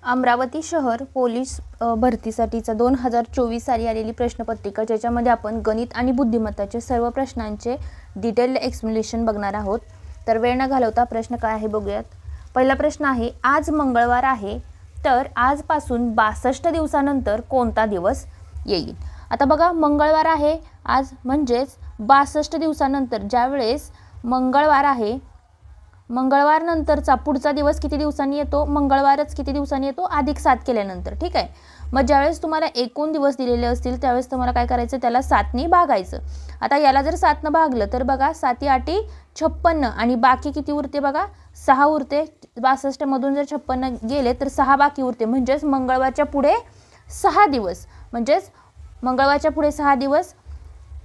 अमरावती शहर पोलीस भरतीसाठीचा 2024 साली आलेली प्रश्नपत्रिका, ज्याच्यामध्ये आपण गणित आणि बुद्धिमत्ताचे सर्व प्रश्नांचे डिटेल्ड एक्सप्लेनेशन बघणार आहोत। तर वेळ न घालवता प्रश्न काय आहे बघूयात। पहिला प्रश्न आहे, आज मंगळवार आहे, तर आजपासून 62 दिवसानंतर कोणता दिवस येईल। आता बघा, मंगळवार आहे आज, म्हणजेच 62 दिवसानंतर ज्यावेळेस मंगळवार आहे, मंगळवार नंतरचा पुढचा दिवस किती दिवसांनी येतो, मंगळवारच किती दिवसांनी येतो, अधिक 7 केल्यानंतर। ठीक आहे, मग ज्यावेळेस तुम्हाला एकूण दिवस दिलेले असतील त्यावेळेस तुम्हाला काय करायचं, त्याला 7 ने भागायचं। आता याला जर 7 ने भागलं तर बघा 7 8 56 आणि बाकी किती उरते बघा 6 उरते। 62 मधून जर 56 गेले तर 6 बाकी उरते, म्हणजेच मंगळवारच्या पुढे 6 दिवस, म्हणजेच मंगळवारच्या पुढे 6 दिवस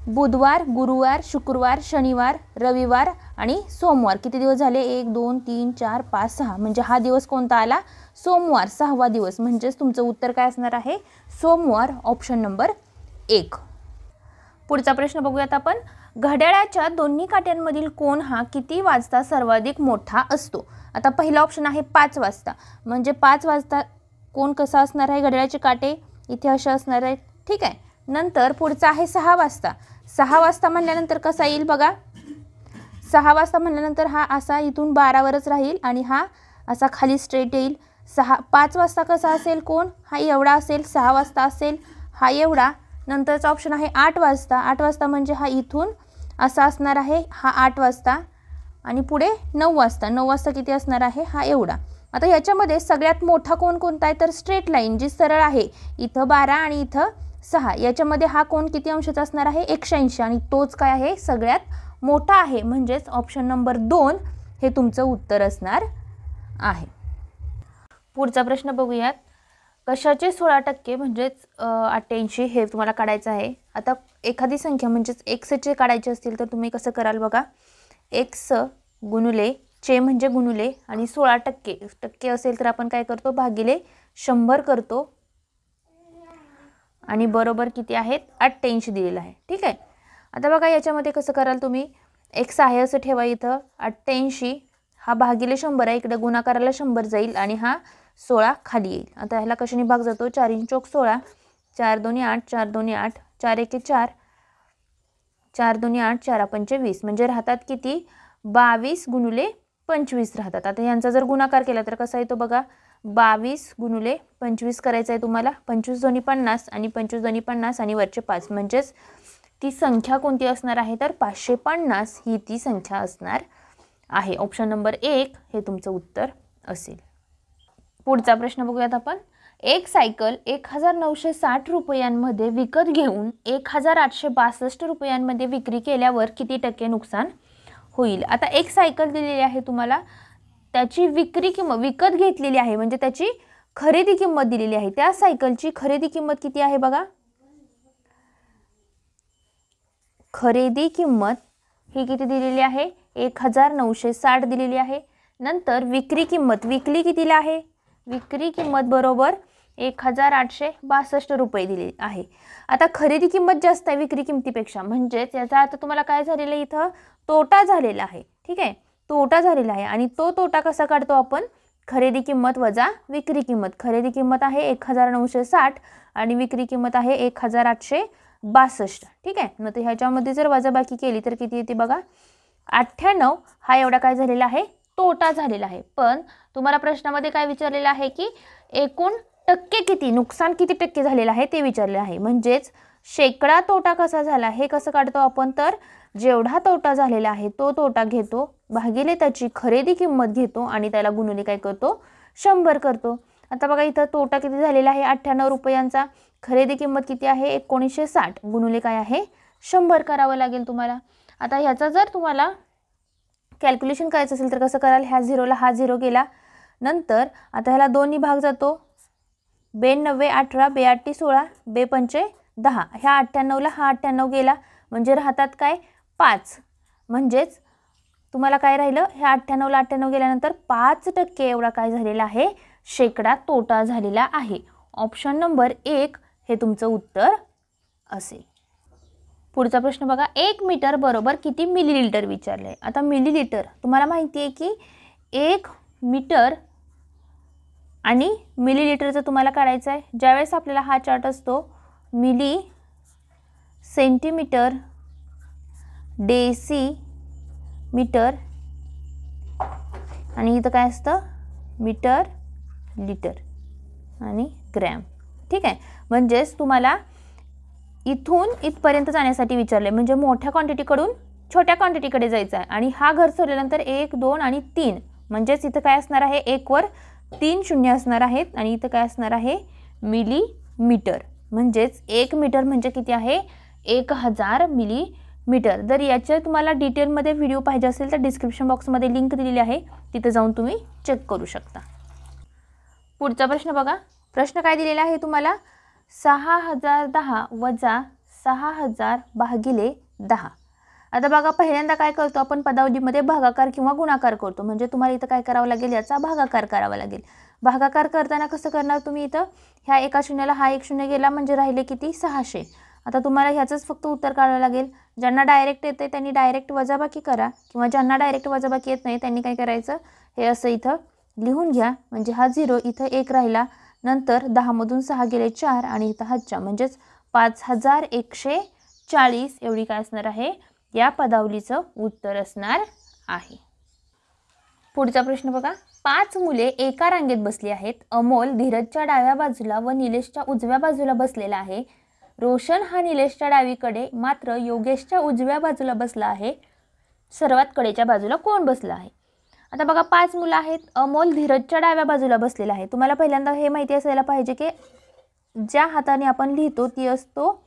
बुधवार, गुरुवार, शुक्रवार, शनिवार, रविवार आणि सोमवार। किती दिवस झाले, 1 2 3 4 5 6, म्हणजे हा दिवस कोणता आला, सोमवार, 6वा दिवस। म्हणजेच तुमचं उत्तर काय असणार आहे, सोमवार, ऑप्शन नंबर 1। पुढचा प्रश्न बघूयात आपण। घड्याळाच्या दोन्ही काट्यांमधील कोन हा किती वाजता सर्वाधिक मोठा असतो। आता पहिला ऑप्शन आहे 5 वाजता, म्हणजे 5 वाजता कोन कसा असणार आहे, घड्याळाचे काटे इथे असे असणार आहेत। ठीक आहे, नंतर पुढचा आहे 6 वाजता। 6 वाजता म्हणल्यानंतर कसा येईल बघा, 6 वाजता म्हणल्यानंतर हा असा इथून 12 वरच राहील आणि हा असा खाली स्ट्रेट येईल। 5 वाजता कसा असेल कोण, हा एवढा असेल। 6 वाजता असेल हा एवढा। नंतरचा ऑप्शन आहे 8 वाजता। 8 वाजता म्हणजे हा इथून असा असणार आहे, हा 8 वाजता आणि पुढे 9 वाजता। 9 वाजता किती असणार आहे, हा एवढा। आता याच्यामध्ये सगळ्यात मोठा कोण कोणता आहे, तर स्ट्रेट लाईन जी सरळ आहे, इथं 12 आणि इथं 6, याच्यामध्ये हा कोण किती अंशाचा असणार आहे, 180, आणि तोच काय आहे, सगळ्यात मोठा आहे। म्हणजेच ऑप्शन नंबर 2 हे तुमचं उत्तर असणार आहे। पुढचा प्रश्न बघूयात। कशाचे 16% म्हणजेच 88 हे तुम्हाला काढायचं आहे। आता एखादी संख्या म्हणजेच x काढायचे असतील तर तुम्ही कसं कराल बघा, x गुणुले चे म्हणजे गुणुले आणि 16% टक्के असेल तर आपण काय करतो, भागिले 100 करतो आणि बरोबर किती आहेत, 88 दिलेलं आहे। ठीक आहे, आता बघा याच्यामध्ये कसं कराल तुम्ही, x आहे असं ठेवा, इथं 88 हा भागिले 100 आहे, इकडे गुणाकाराला 100 जाईल आणि हा 16 खाली येईल। आता ह्याला कशाने भाग जातो, 4 × 16, 4 2 8, 4 2 8, 4 1 4, 4 2 8, 4 5 20, म्हणजे राहतात किती, 22 गुणुले 25 राहतात। आता यांचा जर गुणाकार केला तर कसा येतो बघा, 22 गुणुले 25 करायचं आहे तुम्हाला, 25 दोन्ही 50 आणि 25 दोन्ही 50 आणि वरचे 5, म्हणजेच ती संख्या कोणती असणार आहे, तर 550 ही ती संख्या असणार आहे। ऑप्शन नंबर 1 हे तुमचं उत्तर असेल। पुढचा प्रश्न बघूयात आपण। एक सायकल 1960 रुपयांमध्ये विकत घेऊन 1862 रुपयांमध्ये विक्री केल्यावर किती टक्के नुकसान होईल। आता एक सायकल दिलेली आहे तुम्हाला, त्याची विक्री किंमत विकत घेतलेली आहे, म्हणजे त्याची खरेदी किंमत दिलेली आहे। त्या सायकलची खरेदी किंमत किती आहे बघा, खरेदी किंमत ही किती दिलेली आहे, 1960 दिलेली आहे। नंतर विक्री किंमत, विकली कितीला आहे, विक्री किंमत बरोबर 1862 रुपये दिली आहे। आता खरेदी किंमत जास्त आहे विक्री किंमतीपेक्षा, म्हणजेच याचा अर्थ तुम्हाला काय झालेला आहे, इथं तोटा झालेला आहे। ठीक आहे, तोटा झालेला आहे आणि तो तोटा कसा काढतो आपण, खरेदी किंमत वजा विक्री किंमत। खरेदी किंमत आहे 1960 आणि विक्री किंमत आहे 1862। ठीक आहे, मग ह्याच्यामध्ये जर वजाबाकी केली तर किती येते बघा, 98 हा एवढा काय झालेला आहे, तोटा झालेला आहे। पण तुम्हाला प्रश्नामध्ये काय विचारलेलं आहे की एकूण टक्के किती, नुकसान किती टक्के झालेलं आहे ते विचारले आहे। म्हणजेच शेकडा तोटा कसा झाला हे कसं काढतो आपण, तर जेवढा तोटा झालेला आहे तो तोटा घेतो भागिले त्याची खरेदी किंमत घेतो आणि त्याला गुणुले काय करतो, 100 करतो। आता बघा इथं तोटा किती झालेला आहे, 98 रुपयांचा, खरेदी किंमत किती आहे, 1960 गुणुले काय आहे, 100 करावं लागेल तुम्हाला। आता ह्याचा जर तुम्हाला कॅल्क्युलेशन करायचं असेल तर कसं कराल, ह्या 0ला हा 0 गेला, नंतर आता ह्याला 2 भाग जातो, 92 18, 82 16, 2 10, ह्या 98ला हा 98 गेला, म्हणजे राहतात काय 5, म्हणजेच तुम्हाला काय राहिलं, ह्या 98ला 98 गेल्यानंतर 5% एवढा काय झालेला आहे, शेकडा तोटा झालेला आहे। ऑप्शन नंबर 1 हे तुमचं उत्तर असेल। पुढचा प्रश्न बघा, 1 मीटर बरोबर किती मिलीलिटर विचारले। आता मिलीलिटर तुम्हाला माहिती आहे की 1 मीटर आणि मिलीलिटरचं तुम्हाला काढायचं आहे. ज्यावेळेस आपल्याला हा चार्ट असतो मिली, सेंटीमीटर, डेसिमीटर आणि इथं काय असतं मीटर, लिटर आणि ग्रॅम. ठीक आहे, म्हणजेच तुम्हाला इथून इथपर्यंत जाण्यासाठी विचारले, म्हणजे मोठ्या क्वांटिटीकडून छोट्या क्वांटिटीकडे जायचं आहे. आणि हा घर सोडल्यानंतर 1, 2 आणि 3, म्हणजेच इथं काय असणार आहे 1 वर 3 शून्य असणार आहेत आणि इथं काय असणार आहे मिलीमीटर. म्हणजेच 1 मीटर म्हणजे किती आहे 1000 मिलीमीटर. जर याचे तुम्हाला डिटेलमध्ये व्हिडिओ पाहिजे असेल तर डिस्क्रिप्शन बॉक्समध्ये लिंक दिलेली आहे, तिथे जाऊन तुम्ही चेक करू शकता. पुढचा प्रश्न बघा. प्रश्न काय दिलेला आहे तुम्हाला 6010 वजा 6000 भागिले 10. आता बघा पहिल्यांदा काय करतो आपण पदावलीमध्ये भागाकार किंवा गुणाकार करतो. म्हणजे तुम्हाला इथं काय करावं लागेल याचा भागाकार करावा लागेल. भागाकार करताना कसं करणार तुम्ही इथं ह्या एका शून्याला हा एक शून्य गेला म्हणजे राहिले किती 600. आता तुम्हाला ह्याचंच फक्त उत्तर काढावं लागेल. ज्यांना डायरेक्ट येते त्यांनी डायरेक्ट वजाबाकी करा किंवा ज्यांना डायरेक्ट वजाबाकी येत नाही त्यांनी काय करायचं हे असं इथं लिहून घ्या. म्हणजे हा 0 इथं 1 राहिला, नंतर 10 मधून 6 गेले 4 आणि इथं हातच्या म्हणजेच 5140 एवढी काय असणार आहे या पदावलीचं उत्तर असणार आहे. पुढचा प्रश्न बघा. 5 मुले एका रांगेत बसली आहेत. अमोल धीरजच्या डाव्या बाजूला व निलेशच्या उजव्या बाजूला बसलेला आहे. रोशन हा निलेशच्या डावीकडे मात्र योगेशच्या उजव्या बाजूला बसला आहे. सर्वात कडेच्या बाजूला कोण बसला आहे. आता बघा 5 मुलं आहेत. अमोल धीरजच्या डाव्या बाजूला बसलेला आहे. तुम्हाला पहिल्यांदा हे माहिती असायला पाहिजे की ज्या हाताने आपण लिहितो ती असतो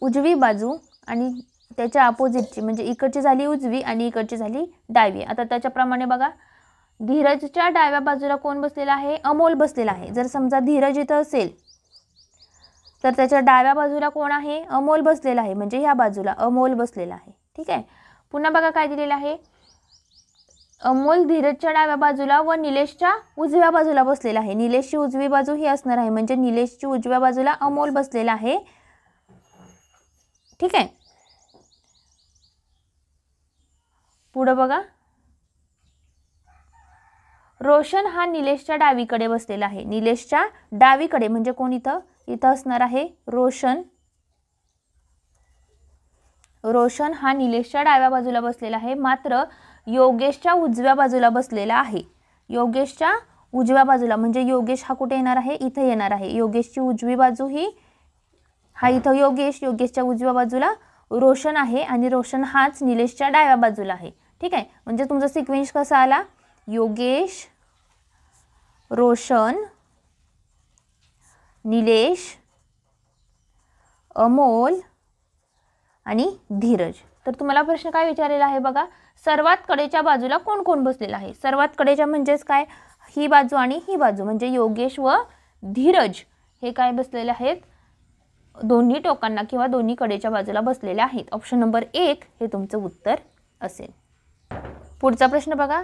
उजवी बाजू आणि त्याच्या अपोजिटची म्हणजे इकडची झाली उजवी आणि इकडची झाली डावी. आता त्याच्याप्रमाणे बघा धीरजच्या डाव्या बाजूला कोण बसलेला आहे अमोल बसलेला आहे. जर समजा धीरज इथं असेल तर त्याच्या डाव्या बाजूला कोण आहे अमोल बसलेला आहे, म्हणजे ह्या बाजूला अमोल बसलेला आहे. ठीक आहे, पुन्हा बघा काय दिलेलं आहे अमोल धीरजच्या डाव्या बाजूला व निलेशच्या उजव्या बाजूला बसलेला आहे. निलेशची उजवी बाजू ही असणार आहे, म्हणजे निलेशची उजव्या बाजूला अमोल बसलेला आहे. ठीक आहे, पुढे बघा रोशन हा निलेशच्या डावीकडे बसलेला आहे. निलेशच्या डावीकडे म्हणजे कोण इथं असणार आहे रोशन. रोशन हा निलेशच्या डाव्या बाजूला बसलेला आहे, मात्र योगेशच्या उजव्या बाजूला बसलेला आहे. योगेशच्या उजव्या बाजूला म्हणजे योगेश हा कुठे येणार आहे इथं येणार आहे. योगेशची उजवी बाजू ही हा इथं योगेश, योगेशच्या उजव्या बाजूला रोशन आहे आणि रोशन हाच निलेशच्या डाव्या बाजूला आहे. ठीक आहे, म्हणजे तुमचा सिक्वेन्स कसा आला योगेश, रोशन, निलेश, अमोल आणि धीरज. तर तुम्हाला प्रश्न काय विचारलेला आहे बघा सर्वात कडेच्या बाजूला कोण कोण बसलेला आहे. सर्वात कडेच्या म्हणजेच काय ही बाजू आणि ही बाजू म्हणजे योगेश व धीरज हे काय बसलेले आहेत दोन्ही टोकांना किंवा दोन्ही कडेच्या बाजूला बसलेले आहेत. ऑप्शन नंबर 1 हे तुमचं उत्तर असेल. पुढचा प्रश्न बघा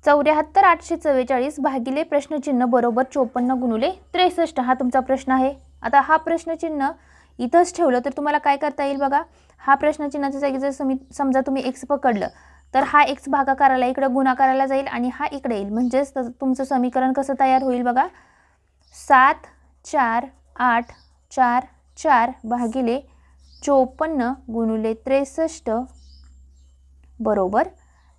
74844 भागिले प्रश्नचिन्ह बरोबर 54 गुणिले 63 हा तुमचा प्रश्न आहे. आता हा प्रश्नचिन्ह इथंच ठेवलं तर तुम्हाला काय करता येईल बघा हा प्रश्नचिन्हाच्या जागी जर समजा तुम्ही x पकडलं तर हा x भागाकाराला इकडे गुणाकाराला जाईल आणि हा इकडे येईल. म्हणजेच तुमचं समीकरण कसं तयार होईल बघा 7484 भागिले 54 गुणिले 63 बरोबर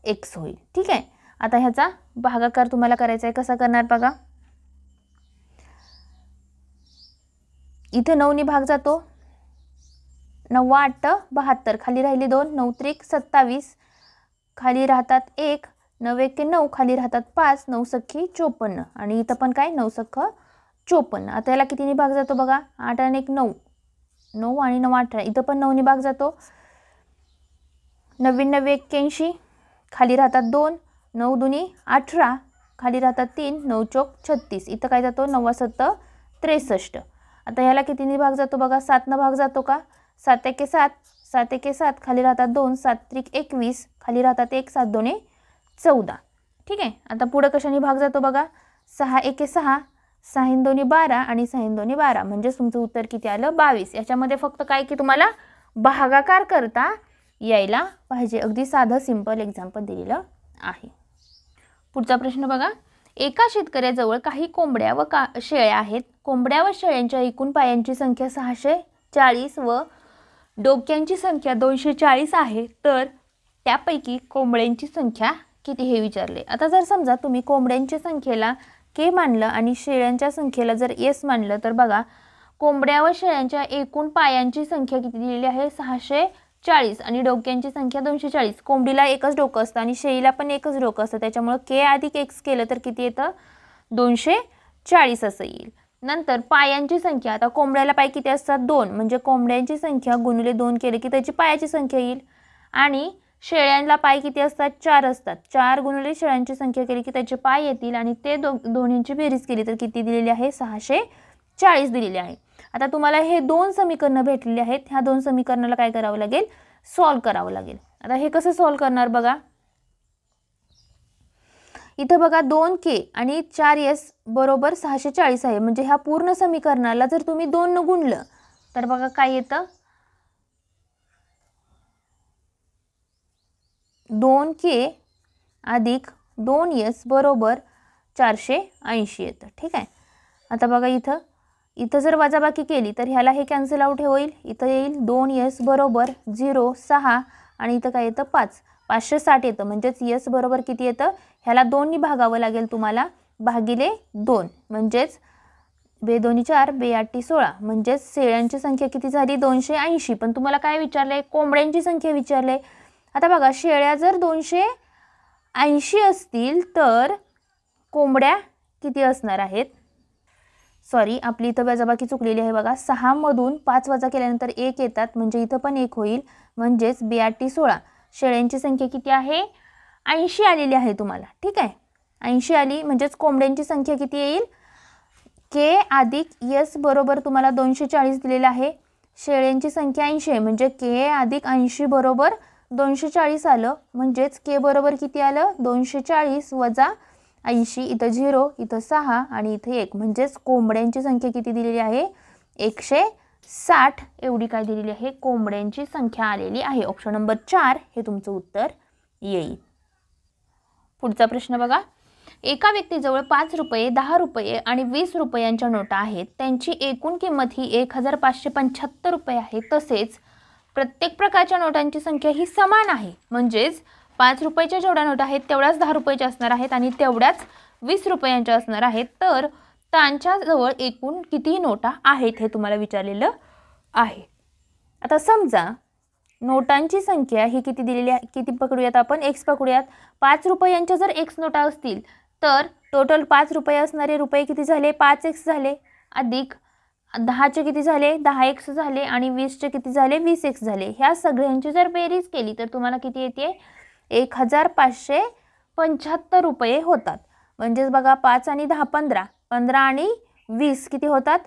x होईल. ठीक आहे, आता ह्याचा भागाकार तुम्हाला करायचा आहे. कसा करणार बघा इथे 9 ने भाग जातो 9 8 72 खाली राहिले 2 9 त्रिक 27 खाली राहतात 1 9 1 9 खाली राहतात 5 9 सख्खी 54 आणि इथं पण काय 9 सख्ख 54. आता याला कितीने भाग जातो बघा 8 आणि 1 9 9 आणि 9 18 इथं पण 9 ने भाग जातो 99 81 खाली राहतात 2 9 2 18 खाली राहतात 3 9 चौक 36 इथं काय जातो 9 7 63. आता ह्याला कितीने भाग जातो बघा 7 ने भाग जातो का 7 1 7 7 1 7 खाली राहतात 2 7 त्रिक 21 खाली राहतात 1 7 2 14. ठीक आहे, आता पुढे कशाने भाग जातो बघा 6 1 6 6 2 12 आणि 6 2 12 म्हणजे तुमचं उत्तर किती आलं 22. याच्यामध्ये फक्त काय की तुम्हाला भागाकार करता यायला पाहिजे. अगदी साधं सिंपल एक्झाम्पल दिलेलं आहे. पुढचा प्रश्न बघा एका शेतकऱ्याजवळ काही कोंबड्या व शेळ्या आहेत. कोंबड्या व शेळ्यांच्या एकूण पायांची संख्या 640 व डोक्यांची संख्या 240 आहे. तर त्यापैकी कोंबड्यांची संख्या किती हे विचारले. आता जर समजा तुम्ही कोंबड्यांच्या संख्येला के मानलं आणि शेळ्यांच्या संख्येला जर एस मानलं तर बघा कोंबड्या व शेळ्यांच्या एकूण पायांची संख्या किती दिलेली आहे 640 आणि डोक्यांची संख्या 240. कोंबडीला एकच डोकं असतं आणि शेळीला पण एकच डोकं असतं, त्याच्यामुळे के अधिक एक्स केलं तर किती येतं 240 असं येईल. नंतर पायांची संख्या, आता कोंबड्याला पाय किती असतात 2, म्हणजे कोंबड्यांची संख्या गुणिले 2 केले की त्याची पायाची संख्या येईल. आणि शेळ्यांना पाय किती असतात 4 असतात, 4 गुणिले शेळ्यांची संख्या केली की त्याचे पाय येतील आणि ते दोन्हींची बेरीज केली तर किती दिलेली आहे 640 दिलेली आहे. आता तुम्हाला हे 2 समीकरणं भेटलेली आहेत. ह्या 2 समीकरणाला काय करावं लागेल सॉल्व करावं लागेल. आता हे कसं सॉल्व करणार बघा, इथं बघा 2k आणि 4s बरोबर 640 आहे, म्हणजे ह्या पूर्ण समीकरणाला जर तुम्ही 2 न गुणलं तर बघा काय येतं 2k अधिक 2s बरोबर 480 येतं. ठीक आहे. आता बघा इथं जर वजाबाकी केली तर ह्याला हे कॅन्सल आउट होईल. इथं येईल 2s बरोबर 0 6 आणि इथं काय येतं 5 560 येतं, म्हणजेच s बरोबर किती येतं ह्याला 2 नी भागावं लागेल तुम्हाला भागिले 2, म्हणजेच 2 2 4 2 8 16, म्हणजेच शेळ्यांची संख्या किती झाली 280. पण तुम्हाला काय विचारलंय कोंबड्यांची संख्या विचारले. आता बघा शेळ्या जर 280 असतील तर कोंबड्या किती असणार आहेत, सॉरी आपली इथं वजाबाकी चुकलेली आहे बघा, 6 मधून 5 वजा केल्यानंतर 1 येतात, म्हणजे इथं पण 1 होईल, म्हणजेच 2 8 16. शेळ्यांची संख्या किती आहे 80 आलेली आहे तुम्हाला. ठीक आहे 80 आली, म्हणजेच कोंबड्यांची संख्या किती येईल के अधिक एस बरोबर तुम्हाला 240 दिलेला आहे. शेळ्यांची संख्या 80 आहे, म्हणजे के अधिक 80 बरोबर 240 आलं, म्हणजेच के बरोबर किती आलं 240 वजा 80, इथं 0 इथं 6 आणि इथं 1, म्हणजेच कोंबड्यांची संख्या किती दिलेली आहे 160 एवढी काय दिलेली आहे कोंबड्यांची संख्या आलेली आहे. ऑप्शन नंबर 4 हे तुमचं उत्तर येईल. पुढचा प्रश्न बघा, एका व्यक्तीजवळ 5 रुपये 10 रुपये आणि 20 रुपयांच्या नोटा आहेत. त्यांची एकूण किंमत ही 1575 रुपये आहे. तसेच प्रत्येक प्रकारच्या नोटांची संख्या ही समान आहे, म्हणजेच 5 रुपयाच्या जेवढ्या नोटा आहेत तेवढ्याच 10 रुपयाच्या असणार आहेत आणि तेवढ्याच 20 रुपयांच्या असणार आहेत. तर त्यांच्याजवळ एकूण किती नोटा आहेत हे तुम्हाला विचारलेलं आहे. आता समजा नोटांची संख्या ही किती दिलेली आहे, किती पकडूयात आपण x पकडूयात. 5 रुपयांच्या जर x नोटा असतील तर टोटल 5 रुपये असणारे रुपये किती झाले 5x झाले, अधिक 10चे किती झाले 10x झाले आणि 20चे किती झाले 20x झाले. ह्या सगळ्यांची जर बेरीज केली तर तुम्हाला किती येते 1575 रुपये होतात. म्हणजेच बघा 5 आणि 10 15, 15 आणि 20 किती होतात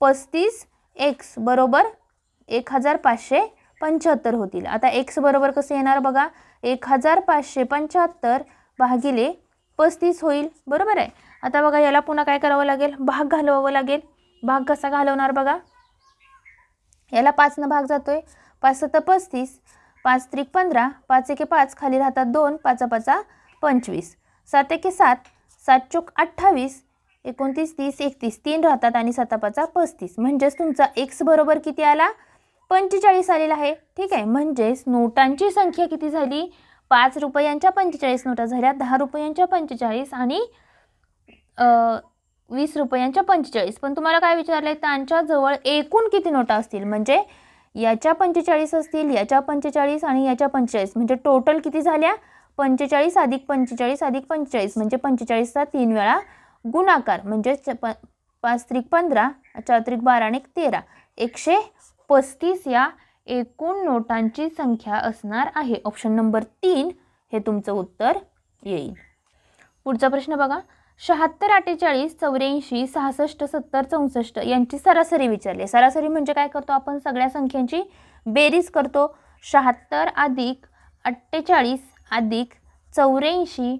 35x बरोबर 1575 होतील. आता x बरोबर कसं येणार बघा 1575 भागिले 35 होईल, बरोबर आहे. आता बघा याला पुन्हा काय करावं लागेल भाग घालवावं लागेल. भाग कसा घालवणार बघा, याला 5 न भाग जातोय, 5 7 35, 5 3 15, 5 1 5 खाली राहतात 2, 5 5 25, 7 1 7, 7 चौक 28, 29 30 31, 3 राहतात आणि 7 5 35, म्हणजेच तुमचा x बरोबर किती आला 45 आलेला आहे. ठीक आहे, म्हणजेच नोटांची संख्या किती झाली 5 रुपयांच्या 45 नोटा झाल्या, 10 रुपयांच्या 45 आणि 20 रुपयांच्या 45. पण तुम्हाला काय विचारलंय त्यांच्याजवळ एकूण किती नोटा असतील, म्हणजे याच्या 45 असतील, याच्या 45 आणि याच्या 45, म्हणजे टोटल किती झाल्या 45 अधिक 45 अधिक 45, म्हणजे 45चा 3 वेळा गुणाकार, म्हणजे 5 3 15, 4 3 12 आणि 13, 135 या एकूण नोटांची संख्या असणार आहे. ऑप्शन नंबर 3 हे तुमचं उत्तर येईल. पुढचा प्रश्न बघा, 76 48 84 66 70 64 यांची सरासरी विचारली. सरासरी म्हणजे काय करतो आपण सगळ्या संख्यांची बेरीज करतो. 76 अधिक 48 अधिक 84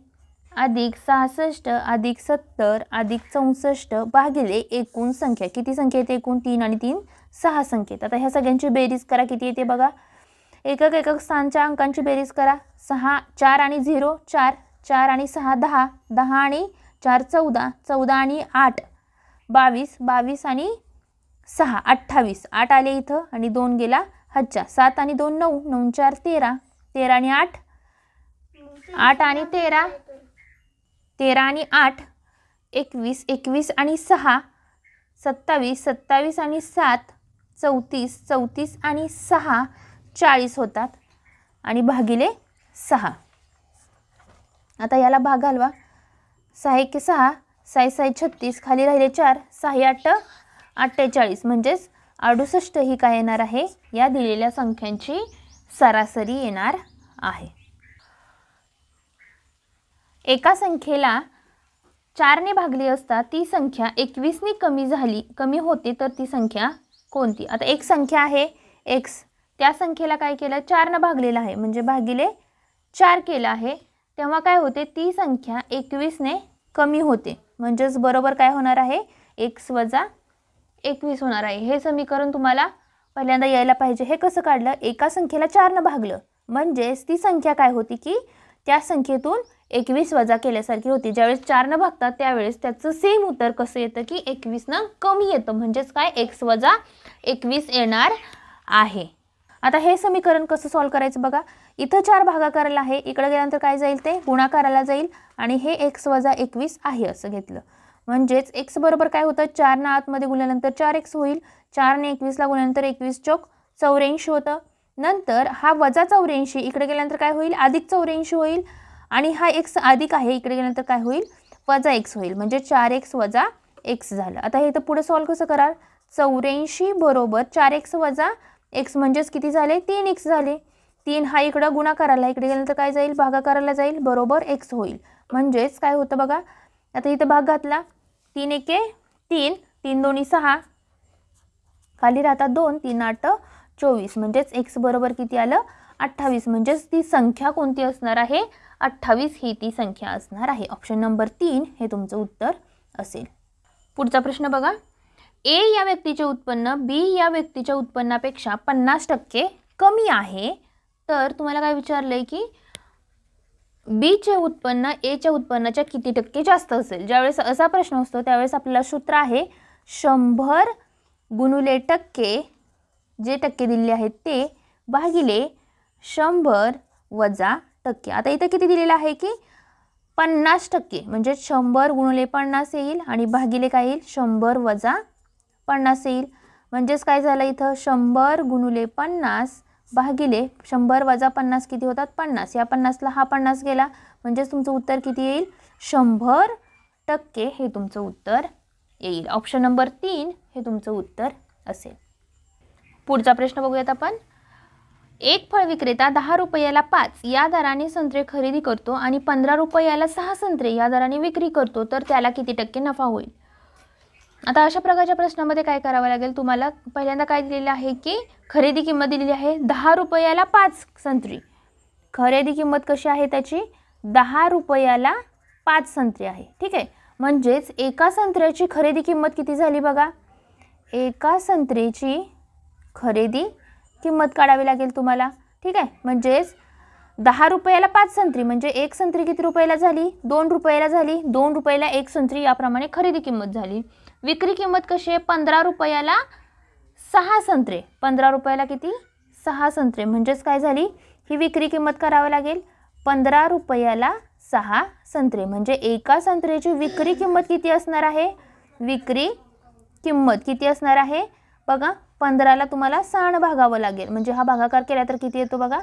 अधिक 66 अधिक 70 अधिक 64 भागिले एकूण संख्या. किती संख्या येते एकूण 3 आणि 3 6 संख्येत. आता ह्या सगळ्यांची बेरीज करा किती येते बघा. एकक एकक स्थानच्या अंकांची बेरीज करा. 6 4 आणि 0 4, 4 आणि 6 10, 10 आणि 4 14, 14 आणि 8 22, 22 आणि 6 28, 8 आले इथं आणि 2 गेला हातच्या, 7 आणि 2 9, 9 4 13, 13 आणि 8 8 आणि 13, 13 आणि 8 21, 21 आणि 6 27, 27 आणि 7 34, 34 आणि 6 40 होतात आणि भागिले 6. आता याला भाग घालवा. 6 1 6, 6 6 36, खाली राहिले 4, 6 8 48, म्हणजेच 68 ही काय येणार आहे, या दिलेल्या संख्यांची सरासरी येणार आहे. एका संख्येला 4 ने भागले असता ती संख्या 21 ने कमी होते तर ती संख्या कोणती. आता एक संख्या आहे x, त्या संख्येला काय केलं, 4 ने भागलेला आहे म्हणजे भागिले 4 केलं आहे, तेव्हा काय होते, ती संख्या 21 ने कमी होते, म्हणजेच बरोबर काय होणार आहे, x वजा 21 होणार आहे. हे समीकरण तुम्हाला पहिल्यांदा यायला पाहिजे. हे कसं काढलं, एका संख्येला 4 ने भागलं म्हणजेच ती संख्या काय होती की त्या संख्येतून 21 वजा केल्यासारखी होती. ज्यावेळेस 4 ने भागतात त्यावेळेस त्याचं सेम उत्तर कसं येतं की 21 ने कमी येतं, म्हणजेच काय x वजा 21 येणार आहे. आता हे समीकरण कसं सॉल्व करायचं बघा. इथं 4 भागाकाराला आहे, इकडे गेल्यानंतर काय जाईल, ते गुणाकाराला जाईल आणि हे x वजा 21 आहे असं घेतलं, म्हणजेच x बरोबर काय होतं, 4 ने आतमध्ये गुणल्यानंतर 4x होईल, 4 ने 21 ला गुणल्यानंतर 21 चौक 84 होतं. नंतर हा वजा 84 इकडे गेल्यानंतर काय होईल, अधिक 84 होईल आणि हा x अधिक आहे, इकडे गेल्यानंतर काय होईल, वजा x होईल, म्हणजे 4x वजा x झालं. आता हे इथं पुढे सॉल्व कसं कराल, 84 बरोबर 4x वजा x म्हणजेच किती झाले, 3x झाले. 3 हा इकडं गुणाकाराला, इकडे गेल्यानंतर काय जाईल, भागाकाराला जाईल, बरोबर x होईल, म्हणजेच काय होतं बघा. आता इथं भाग घातला, 3 1 3, 3 2 6, खाली राहतात 2, 3 8 24, म्हणजेच x बरोबर किती आलं, 28, म्हणजेच ती संख्या कोणती असणार आहे, 28 ही ती संख्या असणार आहे. ऑप्शन नंबर 3 हे तुमचं उत्तर असेल. पुढचा प्रश्न बघा. A या व्यक्तीचे उत्पन्न B या व्यक्तीच्या उत्पन्नापेक्षा 50% कमी आहे, तर तुम्हाला काय विचारलंय की B चे उत्पन्न A च्या उत्पन्नाच्या किती टक्के जास्त असेल. ज्यावेळेस असा प्रश्न असतो त्यावेळेस आपल्याला सूत्र आहे 100 गुणिले टक्के, जे टक्के दिलेले आहेत ते, भागिले 100 वजा टक्के. आता इथं किती दिलेलं आहे की 50%, म्हणजे 100 गुणिले 50 येईल आणि भागिले काय येईल, 100 वजा 50 येईल, म्हणजेच काय झालं इथं 100 गुणिले 50 भागिले 100 वजा 50 किती होतात, 50. या 50ला हा 50 गेला, म्हणजेच तुमचं उत्तर किती येईल, 100% हे तुमचं उत्तर येईल. ऑप्शन नंबर 3 हे तुमचं उत्तर असेल. पुढचा प्रश्न बघूयात आपण. एक फळ विक्रेता 10 रुपयाला 5 या दराने संत्रे खरेदी करतो आणि 15 रुपयाला 6 संत्रे या दराने विक्री करतो, तर त्याला किती टक्के नफा होईल. आता अशा प्रकारच्या प्रश्नामध्ये काय करावं लागेल तुम्हाला, पहिल्यांदा काय दिलेलं आहे की खरेदी किंमत दिलेली आहे 10 रुपयाला 5 संत्री. खरेदी किंमत कशी आहे त्याची, 10 रुपयाला 5 संत्री आहे, ठीक आहे. म्हणजेच एका संत्र्याची खरेदी किंमत किती झाली बघा, एका संत्र्याची खरेदी किंमत काढावी लागेल तुम्हाला, ठीक आहे. म्हणजेच 10 रुपयाला 5 संत्री म्हणजे एक संत्री किती रुपयाला झाली, 2 रुपयाला झाली, 2 रुपयाला एक संत्री, याप्रमाणे खरेदी किंमत झाली. विक्री किंमत कशी आहे, 15 रुपयाला 6 संत्रे, 15 रुपयाला किती, 6 संत्रे, म्हणजेच काय झाली ही विक्री किंमत करावी लागेल 15 रुपयाला 6 संत्रे. म्हणजे एका संत्र्याची विक्री किंमत किती असणार आहे, विक्री किंमत किती असणार आहे बघा, 15ला तुम्हाला 6 भागावं लागेल, म्हणजे हा भागाकार केला तर किती येतो बघा,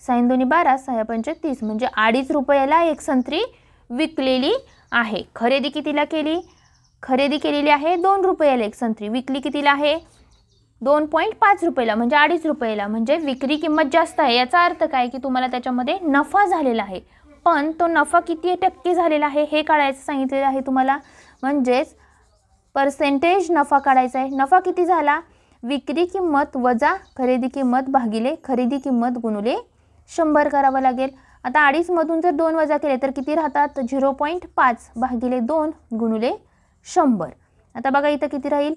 6 2 12, 6 5 30, म्हणजे 2.5 रुपयाला एक संत्री विकलेली आहे. खरेदी कितीला केली, खरेदी केलेली आहे 2 रुपयाला एक संत्री, विकली कितीला आहे 2.5 रुपयाला, म्हणजे 2.5 रुपयाला, म्हणजे विक्री किंमत जास्त आहे. याचा अर्थ काय की तुम्हाला त्याच्यामध्ये नफा झालेला आहे, पण तो नफा किती टक्के झालेला आहे हे काढायचं सांगितलेलं आहे तुम्हाला. म्हणजेच पर्सेंटेज नफा काढायचा आहे. नफा किती झाला, विक्री किंमत वजा खरेदी किंमत भागिले खरेदी किंमत गुणिले 100 करावं लागेल. आता 2.5 मधून जर 2 वजा केले तर किती राहतात, 0.5 भागिले 2 गुणिले 100. आता बघा इथं किती राहील,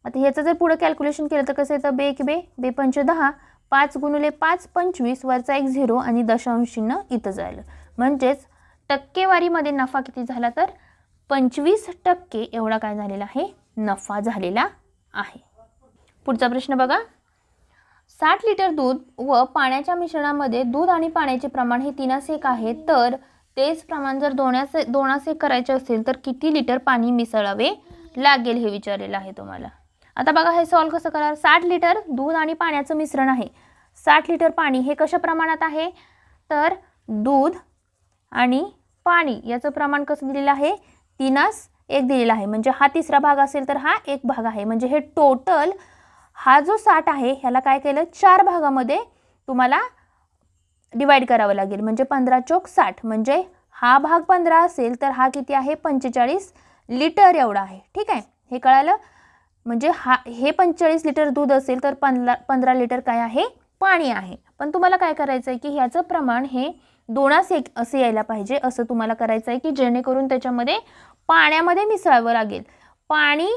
आता ह्याचं जर पुढे कॅल्क्युलेशन केलं तर कसं येतं, 2 1 2, 2 5 10, 5 गुणिले 5 25, वरचा एक 0 आणि दशांश चिन्ह इथं झालं. म्हणजेच टक्केवारीमध्ये नफा किती झाला तर 25% एवढा काय झालेला आहे, नफा झालेला आहे. पुढचा प्रश्न बघा. 60 लिटर दूध व पाण्याच्या मिश्रणामध्ये दूध आणि पाण्याचे प्रमाण हे 3:1 आहे, तर तेच प्रमाण जर 2:1 करायचे असेल तर किती लिटर पाणी मिसळावे लागेल हे विचारलेलं आहे तुम्हाला. आता बघा हे सॉल्व कसं कराल. 60 लिटर दूध आणि पाण्याचं मिश्रण आहे. 60 लिटर पाणी हे कशा प्रमाणात आहे, तर दूध आणि पाणी याचं प्रमाण कसं दिलेलं आहे, 3:1 दिलेलं आहे. म्हणजे हा तिसरा भाग असेल तर हा एक भाग आहे. म्हणजे हे टोटल हा जो 60 आहे ह्याला काय केलं, 4 भागामध्ये तुम्हाला डिवाइड करावं लागेल. म्हणजे 15 चोक 60. म्हणजे हा भाग 15 असेल तर हा किती आहे, 45 लिटर एवढा आहे. ठीक आहे, हे कळालं. म्हणजे हे 45 लिटर दूध असेल तर 15 लिटर काय आहे, पाणी आहे. पण तुम्हाला काय करायचं आहे की ह्याचं प्रमाण हे 2:1 असे यायला पाहिजे. असं तुम्हाला करायचं आहे की जेणेकरून त्याच्यामध्ये पाण्यामध्ये मिसळावं लागेल. पाणी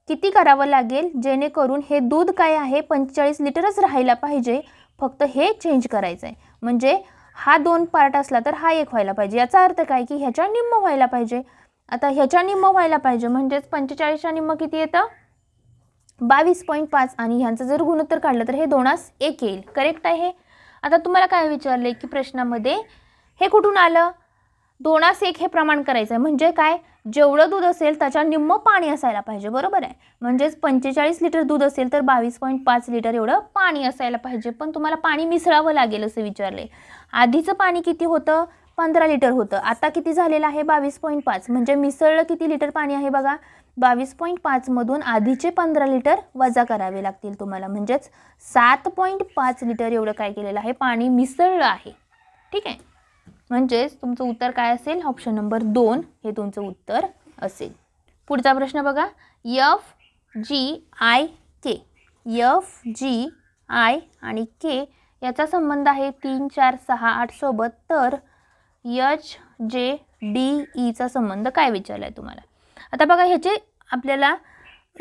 किती करावं लागेल जेणेकरून हे दूध काय आहे 45 लिटरच राहायला पाहिजे. फक्त हे चेंज करायचं आहे. म्हणजे हा 2 पार्ट असला तर हा 1 व्हायला पाहिजे. याचा अर्थ काय की ह्याच्या निम्म व्हायला पाहिजे. आता ह्याच्या निम्म व्हायला पाहिजे म्हणजेच 45च्या निम्म किती येतं, 22.5. आणि ह्यांचं जर गुणोत्तर काढलं तर हे 2:1 येईल. करेक्ट आहे. आता तुम्हाला काय विचारले की प्रश्नामध्ये हे कुठून आलं, 2:1 हे प्रमाण करायचं आहे. म्हणजे काय, जेवढं दूध असेल त्याच्या निम्म पाणी असायला पाहिजे. बरोबर आहे. म्हणजेच 45 लिटर दूध असेल तर 22.5 लिटर एवढं पाणी असायला पाहिजे. पण तुम्हाला पाणी मिसळावं लागेल असं विचारले. आधीचं पाणी किती होतं, 15 लिटर होतं. आता किती झालेलं आहे, 22.5. म्हणजे मिसळलं किती लिटर पाणी आहे बघा, 22.5 मधून आधीचे 15 लिटर वजा करावे लागतील तुम्हाला. म्हणजेच 7.5 लिटर एवढं काय केलेलं आहे, पाणी मिसळलं आहे. ठीक आहे. म्हणजेच तुमचं उत्तर काय असेल, ऑप्शन नंबर 2 हे तुमचं उत्तर असेल. पुढचा प्रश्न बघा. FGIK आणि K याचा संबंध आहे 3, 4, 6, 8 सोबत. तर HJDEचा संबंध काय विचारलाय तुम्हाला. आता बघा ह्याचे आपल्याला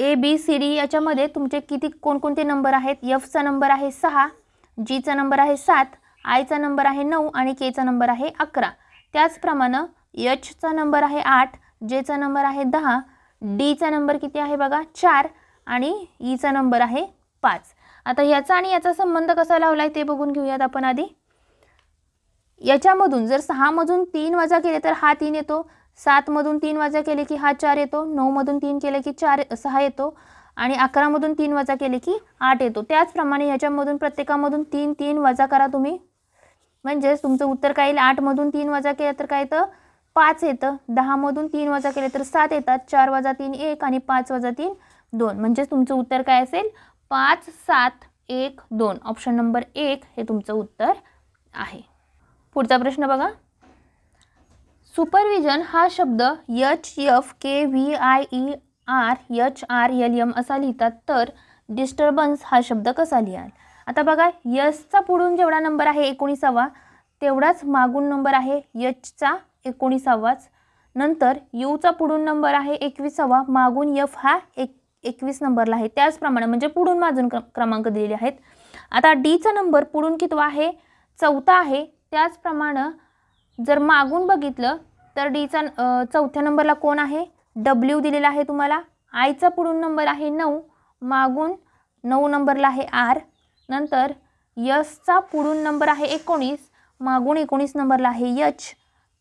ABCD याच्यामध्ये तुमचे किती कोणकोणते नंबर आहेत. Fचा नंबर आहे 6, Gचा नंबर आहे 7, आयचा नंबर आहे 9 आणि केचा नंबर आहे 11. त्याचप्रमाणे Hचा नंबर आहे 8, जेचा नंबर आहे 10, डीचा नंबर किती आहे बघा 4 आणि ईचा नंबर आहे 5. आता याचा आणि याचा संबंध कसा लावलाय ते बघून घेऊयात आपण आधी. याच्यामधून जर 6 मधून 3 वजा केले तर हा 3 येतो, 7 मधून 3 वजा केले की हा 4 येतो, 9 मधून 3 केले की 6 येतो आणि 11 मधून 3 वजा केले की 8 येतो. त्याचप्रमाणे याच्यामधून प्रत्येकामधून 3 3 वजा करा तुम्ही. म्हणजेच तुमचं उत्तर काय येईल, 8 मधून 3 वजा केलं तर काय येतं 5 येतं, 10 मधून 3 वजा केले तर 7 येतात, 4 वजा 3 1 आणि 5 वजा 3 2. म्हणजेच तुमचं उत्तर काय असेल 5 7 1 2. ऑप्शन नंबर 1 हे तुमचं उत्तर आहे. पुढचा प्रश्न बघा. सुपरविजन हा शब्द HFKVIERHRLM असा लिहितात, तर डिस्टर्बन्स हा शब्द कसा लिहाल. आता बघा यसचा पुढून जेवढा नंबर आहे 19वा तेवढाच मागून नंबर आहे एचचा 19वाच. नंतर यूचा पुढून नंबर आहे 21वा, मागून एफ हा 21 नंबरला आहे. त्याचप्रमाणे म्हणजे पुढून मागून क्रमांक दिलेले आहेत. आता डीचा नंबर पुढून कितवा आहे 4था आहे. त्याचप्रमाणे जर मागून बघितलं तर डीचा 4थ्या नंबरला कोण आहे डब्ल्यू दिलेला आहे तुम्हाला. आयचा पुढून नंबर आहे 9, मागून 9 नंबरला आहे आर. नंतर यसचा पुढून नंबर आहे 19, मागून 19 नंबरला आहे एच.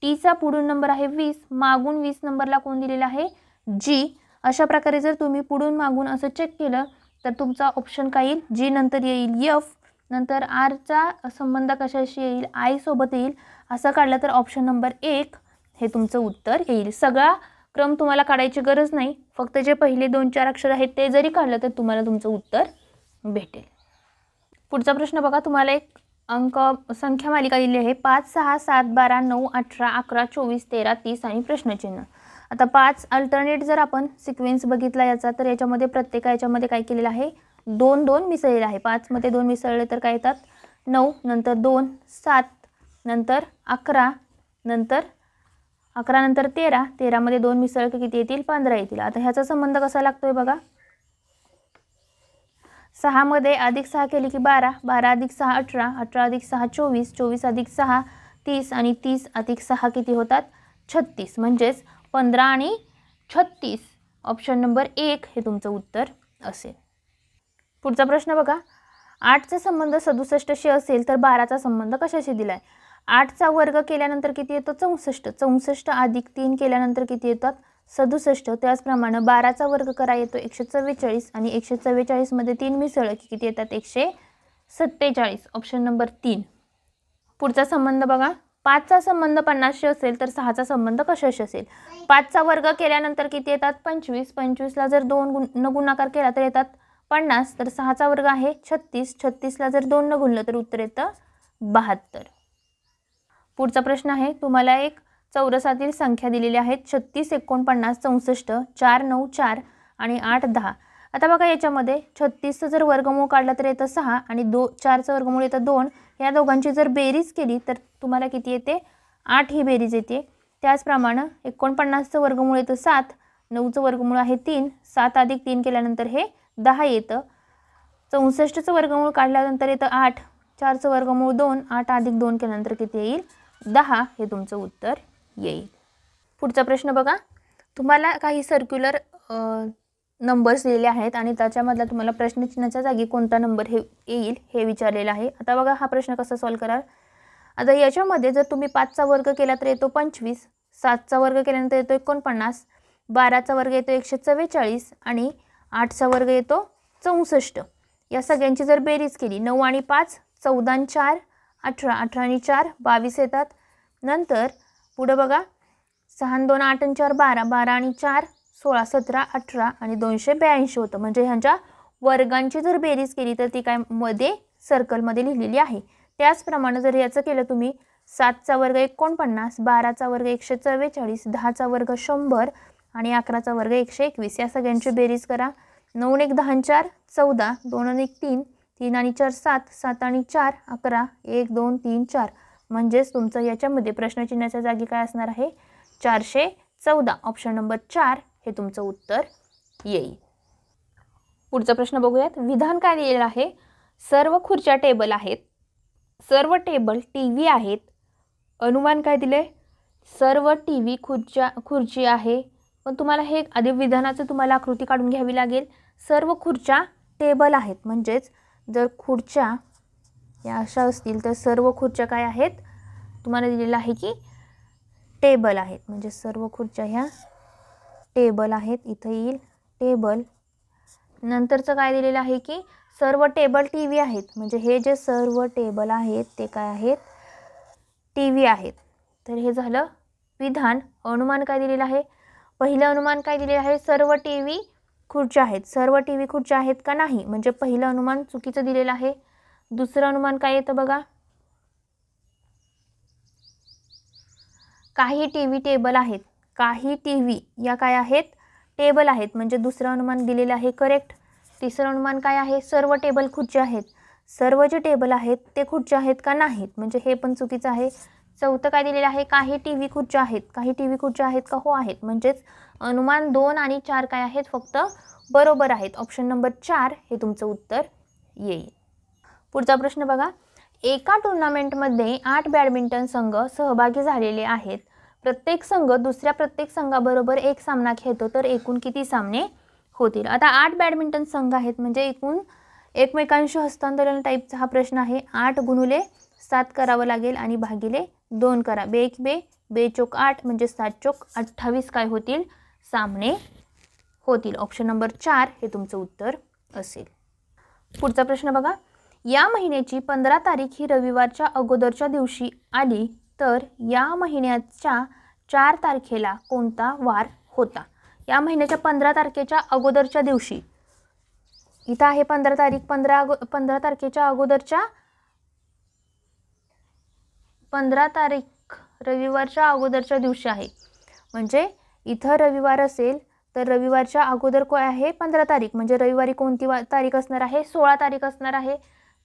टीचा पुढून नंबर आहे 20, मागून 20 नंबरला कोण दिलेला आहे जी. अशा प्रकारे जर तुम्ही पुढून मागून असं चेक केलं तर तुमचा ऑप्शन काय येईल, जी नंतर येईल एफ, नंतर आरचा संबंध कशाशी येईल आय सोबत येईल. असं काढलं तर ऑप्शन नंबर 1 हे तुमचं उत्तर येईल. सगळा क्रम तुम्हाला काढायची गरज नाही, फक्त जे पहिले 2-4 अक्षर आहेत ते जरी काढलं तर तुम्हाला तुमचं उत्तर भेटेल. पुढचा प्रश्न बघा. तुम्हाला एक अंक संख्या मालिका दिली आहे 5 6 7 12 9 18 11 24 13 30 आणि प्रश्नचिन्ह. आता 5 अल्टरनेट जर आपण सिक्वेन्स बघितला याचा तर याच्यामध्ये प्रत्येका याच्यामध्ये काय केलेलं आहे 2 2 मिसळलेलं आहे. 5 मध्ये 2 मिसळले तर काय येतात 9, नंतर 2 7, नंतर 11, नंतर 11 नंतर 13, 13 मध्ये 2 मिसळले की किती येतील 15 येतील. आता ह्याचा संबंध कसा लागतोय बघा. 6 मध्ये अधिक 6 केले की 12, 12 अधिक 6 18, 18 अधिक 6 24, 24 अधिक 6 30 आणि 30 अधिक 6 किती होतात 36. म्हणजेच 15 आणि 36 ऑप्शन नंबर 1 हे तुमचं उत्तर असेल. पुढचा प्रश्न बघा. 8चा संबंध 67शी असेल तर 12चा संबंध कशाशी दिलाय? 8चा वर्ग केल्यानंतर किती येतो? 64. 64 अधिक 3 केल्यानंतर किती येतात? 67. त्याचप्रमाणे 12चा वर्ग करा येतो 144 आणि 144 मध्ये 3 मिसळले की किती येतात? 147. Option number 3. पुढचा संबंध बघा. 5चा संबंध 50शी असेल तर 6चा संबंध कशाशी असेल? 5चा वर्ग केल्यानंतर किती येतात? 25. 25ला जर 2 न गुणाकार केला तर येतात 50. तर 6चा वर्ग आहे 36. 36ला जर 2 न गुणलं तर उत्तर येतं 72. पुढचा प्रश्न आहे. तुम्हाला एक चौरसातील संख्या दिलेल्या आहेत 36, 49, 64, 4, 9, 4 आणि 8, 10. आता बघा याच्यामध्ये 36चं जर वर्गमूळ काढलं तर येतं 6 आणि 4चं वर्गमूळ येतं 2. या दोघांची जर बेरीज केली तर तुम्हाला किती येते? 8 ही बेरीज येते. त्याचप्रमाणे 49चं वर्गमूळ येतं 7, 9चं वर्गमूळ आहे 3, 7 अधिक 3 केल्यानंतर हे 10 येतं. 64चं वर्गमूळ काढल्यानंतर येतं 8, 4चं वर्गमूळ 2, 8 अधिक 2 केल्यानंतर किती येईल? 10 हे तुमचं उत्तर येईल. पुढचा प्रश्न बघा. तुम्हाला काही सर्क्युलर नंबर्स दिलेले आहेत आणि त्याच्यामधला तुम्हाला प्रश्नचिन्हाच्या जागी कोणता नंबर हे येईल हे विचारलेलं आहे. आता बघा हा प्रश्न कसा सॉल्व कराल. आता याच्यामध्ये जर तुम्ही 5चा वर्ग केला तर येतो 25, 7चा वर्ग केल्यानंतर येतो 49, 12चा वर्ग येतो 144 आणि 8चा वर्ग येतो 64. या सगळ्यांची जर बेरीज केली 9 आणि 5 14 आणि 4 18, 18 आणि 4 22 येतात. नंतर पुढे बघा 6 आणि 2 8 आणि 4 12, 12 आणि 4 16, 17, 18 आणि 282 होतं. म्हणजे ह्यांच्या वर्गांची जर बेरीज केली तर ती काय मध्ये सर्कलमध्ये लिहिलेली आहे. त्याचप्रमाणे जर याचं केलं तुम्ही 7चा वर्ग 49, 12चा वर्ग 144, 10चा वर्ग 100 आणि 11चा वर्ग 121. या सगळ्यांची बेरीज करा. 9 आणि 1 10 आणि 4 14, 2 आणि 1 3, 3 आणि 4 7, 7 आणि 4 11, 1 2 3 4. म्हणजेच तुमचं याच्यामध्ये प्रश्नचिन्हाच्या जागी काय असणार आहे? 414. ऑप्शन नंबर 4 हे तुमचं उत्तर येईल. पुढचा प्रश्न बघूयात. विधान काय दिलेलं आहे? सर्व खुर्च्या टेबल आहेत. सर्व टेबल टीव्ही आहेत. अनुमान काय दिले? सर्व टीव्ही खुर्ची आहे. पण तुम्हाला हे आधी विधानाचं तुम्हाला आकृती काढून घ्यावी लागेल. सर्व खुर्च्या टेबल आहेत. म्हणजेच जर खुर्च्या या अशा असतील तर सर्व खुर्च्या काय आहेत? तुम्हाला दिलेलं आहे की टेबल आहेत. म्हणजे सर्व खुर्च्या ह्या टेबल आहेत. इथं येईल टेबल. नंतरचं काय दिलेलं आहे की सर्व टेबल टीव्ही आहेत. म्हणजे हे जे सर्व टेबल आहेत ते काय आहेत? टीव्ही आहेत. तर हे झालं विधान. अनुमान काय दिलेलं आहे? पहिलं अनुमान काय दिलेलं आहे? सर्व टीव्ही खुर्च्या आहेत. सर्व टीव्ही खुर्च्या आहेत का नाही? म्हणजे पहिलं अनुमान चुकीचं दिलेलं आहे. दुसरं अनुमान काय येतं बघा. काही टीव्ही टेबल आहेत. काही टीव्ही या काय आहेत? टेबल आहेत. म्हणजे दुसरं अनुमान दिलेलं आहे करेक्ट. तिसरं अनुमान काय आहे? सर्व टेबल खुर्च्या आहेत. सर्व जे टेबल आहेत ते खुर्च्या आहेत का नाहीत? म्हणजे हे पण चुकीचं आहे. चौथं काय दिलेलं आहे? काही टीव्ही खुर्च्या आहेत. काही टीव्ही खुर्च्या आहेत का? हो आहेत. म्हणजेच अनुमान 2 आणि 4 काय आहेत? फक्त बरोबर आहेत. ऑप्शन नंबर 4 हे तुमचं उत्तर येईल. पुढचा प्रश्न बघा. एका टुर्नामेंटमध्ये 8 बॅडमिंटन संघ सहभागी झालेले आहेत. प्रत्येक संघ दुसऱ्या प्रत्येक संघाबरोबर एक सामना खेळतो तर एकूण किती सामने होतील? आता 8 बॅडमिंटन संघ आहेत म्हणजे एकूण एकमेकांशी हस्तांतरण टाईपचा हा प्रश्न आहे. 8 गुणुले 7 करावं लागेल आणि भागिले 2 करा. 2 1 2, 2 चोक 8 म्हणजे 7 चोक 28 काय होतील? सामने होतील. ऑप्शन नंबर 4 हे तुमचं उत्तर असेल. पुढचा प्रश्न बघा. या महिन्याची 15 तारीख ही रविवारच्या अगोदरच्या दिवशी आली तर या महिन्याच्या 4 तारखेला कोणता वार होता? या महिन्याच्या 15 तारखेच्या अगोदरच्या दिवशी. इथं आहे 15 तारीख. 15 तारखेच्या अगोदरच्या 15 तारीख रविवारच्या अगोदरच्या दिवशी आहे. म्हणजे इथं रविवार असेल तर रविवारच्या अगोदर काय आहे? 15 तारीख. म्हणजे रविवारी कोणती तारीख असणार आहे? 16 तारीख असणार आहे.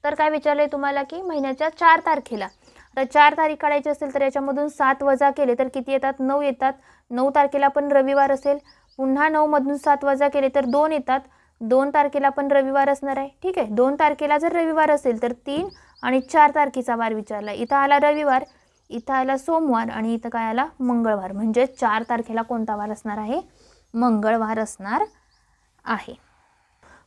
तर काय विचारले तुम्हाला की महिन्याच्या 4 तारखेला. तर 4 तारीख काढायची असेल तर याच्यामधून 7 वजा केले तर किती येतात? 9 येतात. 9 तारखेला पण रविवार असेल. पुन्हा 9 मधून 7 वजा केले तर 2 येतात. 2 तारखेला पण रविवार असणार आहे. ठीक आहे. 2 तारखेला जर रविवार असेल तर 3 आणि 4 तारखेचा वार विचारला. इथं आला रविवार. इथं आला सोमवार आणि इथं काय आला मंगळवार, म्हणजे 4 तारखेला कोणता वार असणार आहे, मंगळवार असणार आहे.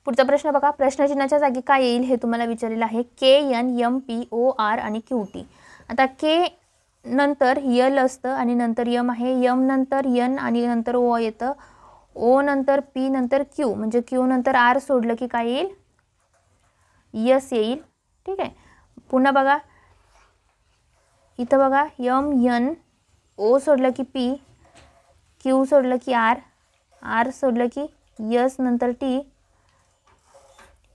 पुढचा प्रश्न बघा, प्रश्नचिन्हाच्या जागी काय येईल हे तुम्हाला विचारलेलं आहे. KNMPOR आणि QT. आता के नंतर यल असतं आणि नंतर यम आहे, यम नंतर यन आणि नंतर ओ येतं, ओ नंतर पी नंतर क्यू, म्हणजे क्यू नंतर आर सोडलं की काय येईल, यस येईल. ठीक आहे. पुन्हा बघा इथं बघा यम यन, ओ सोडलं की पी, क्यू सोडलं की आर, आर सोडलं की यस नंतर टी,